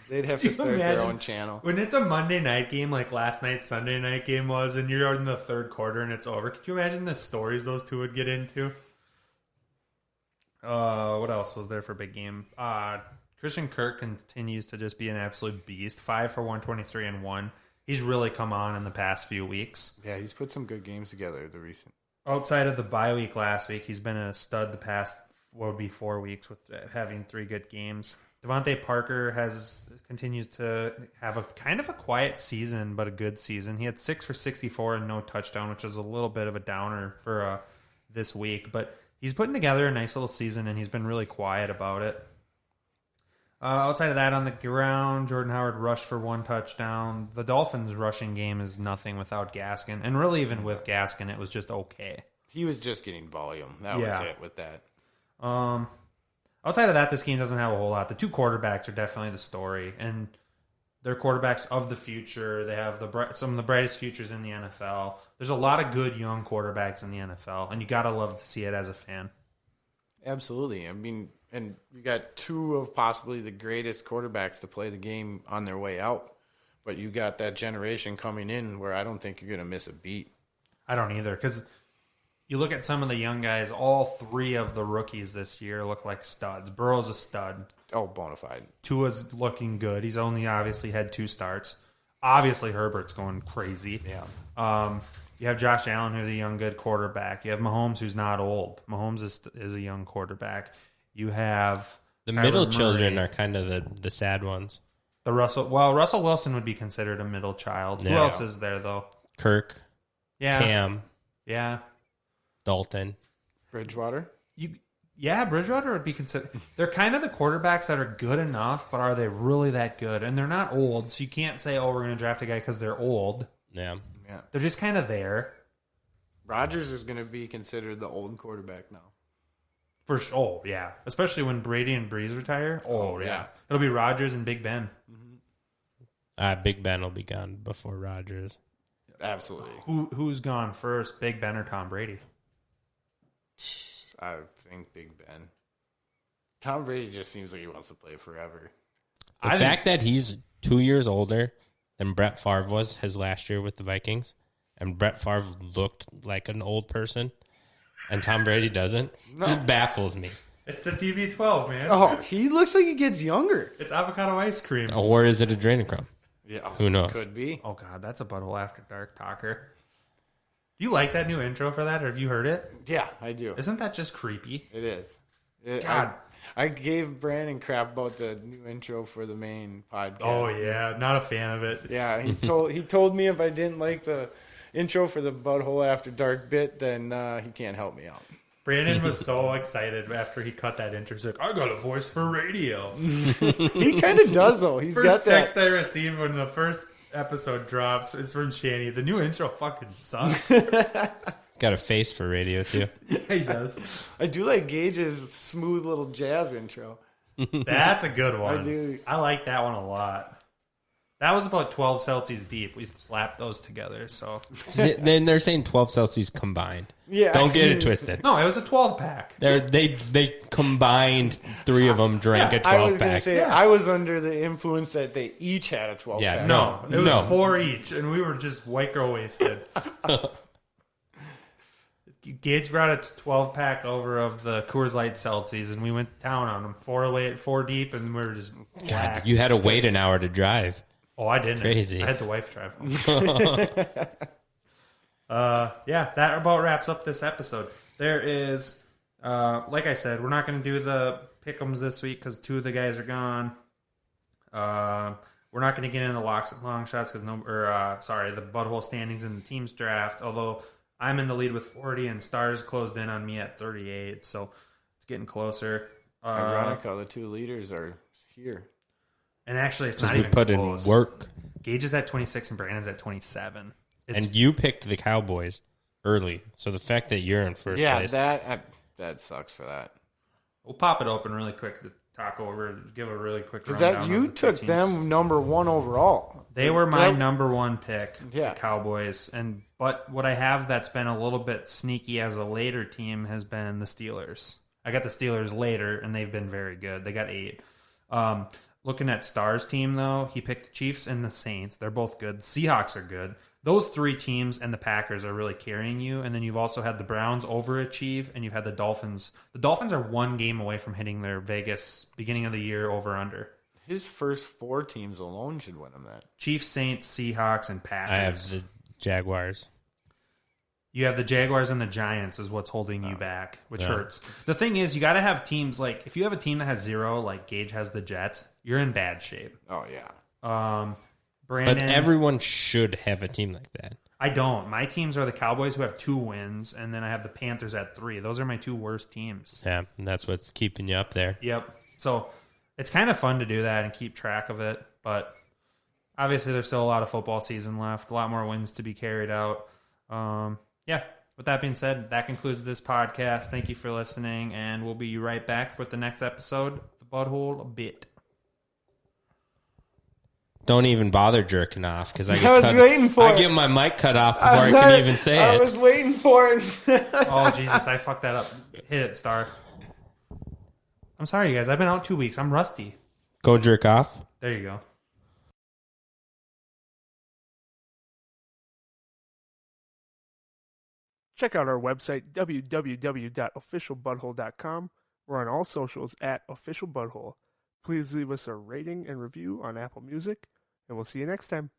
They'd have Do to you start their imagine own channel. when it's a Monday night game like last night's Sunday night game was, and you're in the third quarter and it's over? Could you imagine the stories those two would get into? What else was there for big game? Christian Kirk continues to just be an absolute beast. 5 for 123 and 1. He's really come on in the past few weeks. Yeah, he's put some good games together, the recent. Outside of the bye week last week, he's been a stud the past, what would be 4 weeks, with having 3 good games. Devontae Parker continues to have a kind of a quiet season, but a good season. He had 6 for 64 and no touchdown, which is a little bit of a downer for this week. But he's putting together a nice little season, and he's been really quiet about it. Outside of that, on the ground, Jordan Howard rushed for 1 touchdown. The Dolphins' rushing game is nothing without Gaskin. And really, even with Gaskin, it was just okay. He was just getting volume. That was it with that. Outside of that, this game doesn't have a whole lot. The 2 quarterbacks are definitely the story. And they're quarterbacks of the future. They have some of the brightest futures in the NFL. There's a lot of good young quarterbacks in the NFL. And you got to love to see it as a fan. Absolutely. I mean, and you got 2 of possibly the greatest quarterbacks to play the game on their way out. But you got that generation coming in where I don't think you're going to miss a beat. I don't either, because you look at some of the young guys, all 3 of the rookies this year look like studs. Burrow's a stud. Oh, bona fide. Tua's looking good. He's only obviously had 2 starts. Obviously, Herbert's going crazy. Yeah. You have Josh Allen, who's a young, good quarterback. You have Mahomes, who's not old. Mahomes is a young quarterback. You have The Kyler middle Murray. children are kind of the sad ones. Russell Wilson would be considered a middle child. Who Yeah. else is there, though? Kirk, Yeah. Cam, Yeah. Dalton. Bridgewater? Bridgewater would be considered. They're kind of the quarterbacks that are good enough, but are they really that good? And they're not old, so you can't say, oh, we're going to draft a guy because they're old. Yeah. Yeah. They're just kind of there. Rodgers is going to be considered the old quarterback now. For sure. Oh, yeah. Especially when Brady and Breeze retire. Oh, yeah. It'll be Rodgers and Big Ben. Big Ben will be gone before Rodgers. Absolutely. Who's gone first, Big Ben or Tom Brady? I think Big Ben. Tom Brady just seems like he wants to play forever. The fact that he's 2 years older than Brett Favre was his last year with the Vikings, and Brett Favre looked like an old person, and Tom Brady doesn't, just baffles me. It's the TB12, man. Oh, he looks like he gets younger. It's avocado ice cream. Or is it adrenochrome? Yeah. Who knows? Could be. Oh, God, that's a Butthole After Dark talker. Do you like that new intro for that, or have you heard it? Yeah, I do. Isn't that just creepy? It is. God. I gave Brandon crap about the new intro for the main podcast. Oh, yeah. Not a fan of it. Yeah, he told me if I didn't like the intro for the Butthole After Dark bit, then he can't help me out. Brandon was so excited after he cut that intro. He's like, I got a voice for radio. He kind of does, though. He's got First that. text I received when the first episode drops is from Shani. The new intro fucking sucks. He's got a face for radio, too. Yeah, he does. I do like Gage's smooth little jazz intro. That's a good one. I do. I like that one a lot. That was about 12 Celtics deep. We slapped those together, so. Then they're saying 12 Celsius combined. Yeah. Don't get it twisted. No, it was a 12-pack. They combined 3 of them drank a I was 12 going to pack. say, I was under the influence that they each had a 12 Yeah, pack. No, it was No. 4 each, and we were just white girl wasted. Gage brought a 12-pack over of the Coors Light Celtics, and we went to town on them. 4 deep, and we were just God, whacked. you had to wait an hour to drive. Oh, I didn't. Crazy. I had the wife drive home. Yeah, that about wraps up this episode. There is, like I said, we're not going to do the pick'ems this week because 2 of the guys are gone. We're not going to get into long shots because the butthole standings in the team's draft. Although I'm in the lead with 40 and Stars closed in on me at 38, so it's getting closer. Ironic how the two leaders are here. And actually, it's Because not we even put close. in work. Gage is at 26 and Brandon's at 27. And you picked the Cowboys early, so the fact that you're in first place. That sucks for that. We'll pop it open really quick to talk over, give a really quick Because rundown. you took them number 1 overall. They were my number 1 pick, Yeah. the Cowboys. But what I have that's been a little bit sneaky as a later team has been the Steelers. I got the Steelers later, and they've been very good. They got 8. Looking at Star's team, though, he picked the Chiefs and the Saints. They're both good. Seahawks are good. Those 3 teams and the Packers are really carrying you. And then you've also had the Browns overachieve, and you've had the Dolphins. The Dolphins are 1 game away from hitting their Vegas beginning of the year over-under. His first 4 teams alone should win him that. Chiefs, Saints, Seahawks, and Packers. I have the Jaguars. You have the Jaguars and the Giants is what's holding you back, which hurts. The thing is, you got to have teams like, if you have a team that has 0, like Gage has the Jets, you're in bad shape. Oh, yeah. Brandon, But everyone should have a team like that. I don't. My teams are the Cowboys, who have 2 wins, and then I have the Panthers at 3. Those are my 2 worst teams. Yeah, and that's what's keeping you up there. Yep. So it's kind of fun to do that and keep track of it, but obviously there's still a lot of football season left, a lot more wins to be carried out. Yeah. With that being said, that concludes this podcast. Thank you for listening, and we'll be right back with the next episode, The Butthole Bit. Don't even bother jerking off because I get my mic cut off before I can even say it. I was waiting for it. Oh, Jesus, I fucked that up. Hit it, Star. I'm sorry, you guys. I've been out 2 weeks. I'm rusty. Go jerk off. There you go. Check out our website, www.officialbutthole.com. We're on all socials at officialbutthole. Please leave us a rating and review on Apple Music, and we'll see you next time.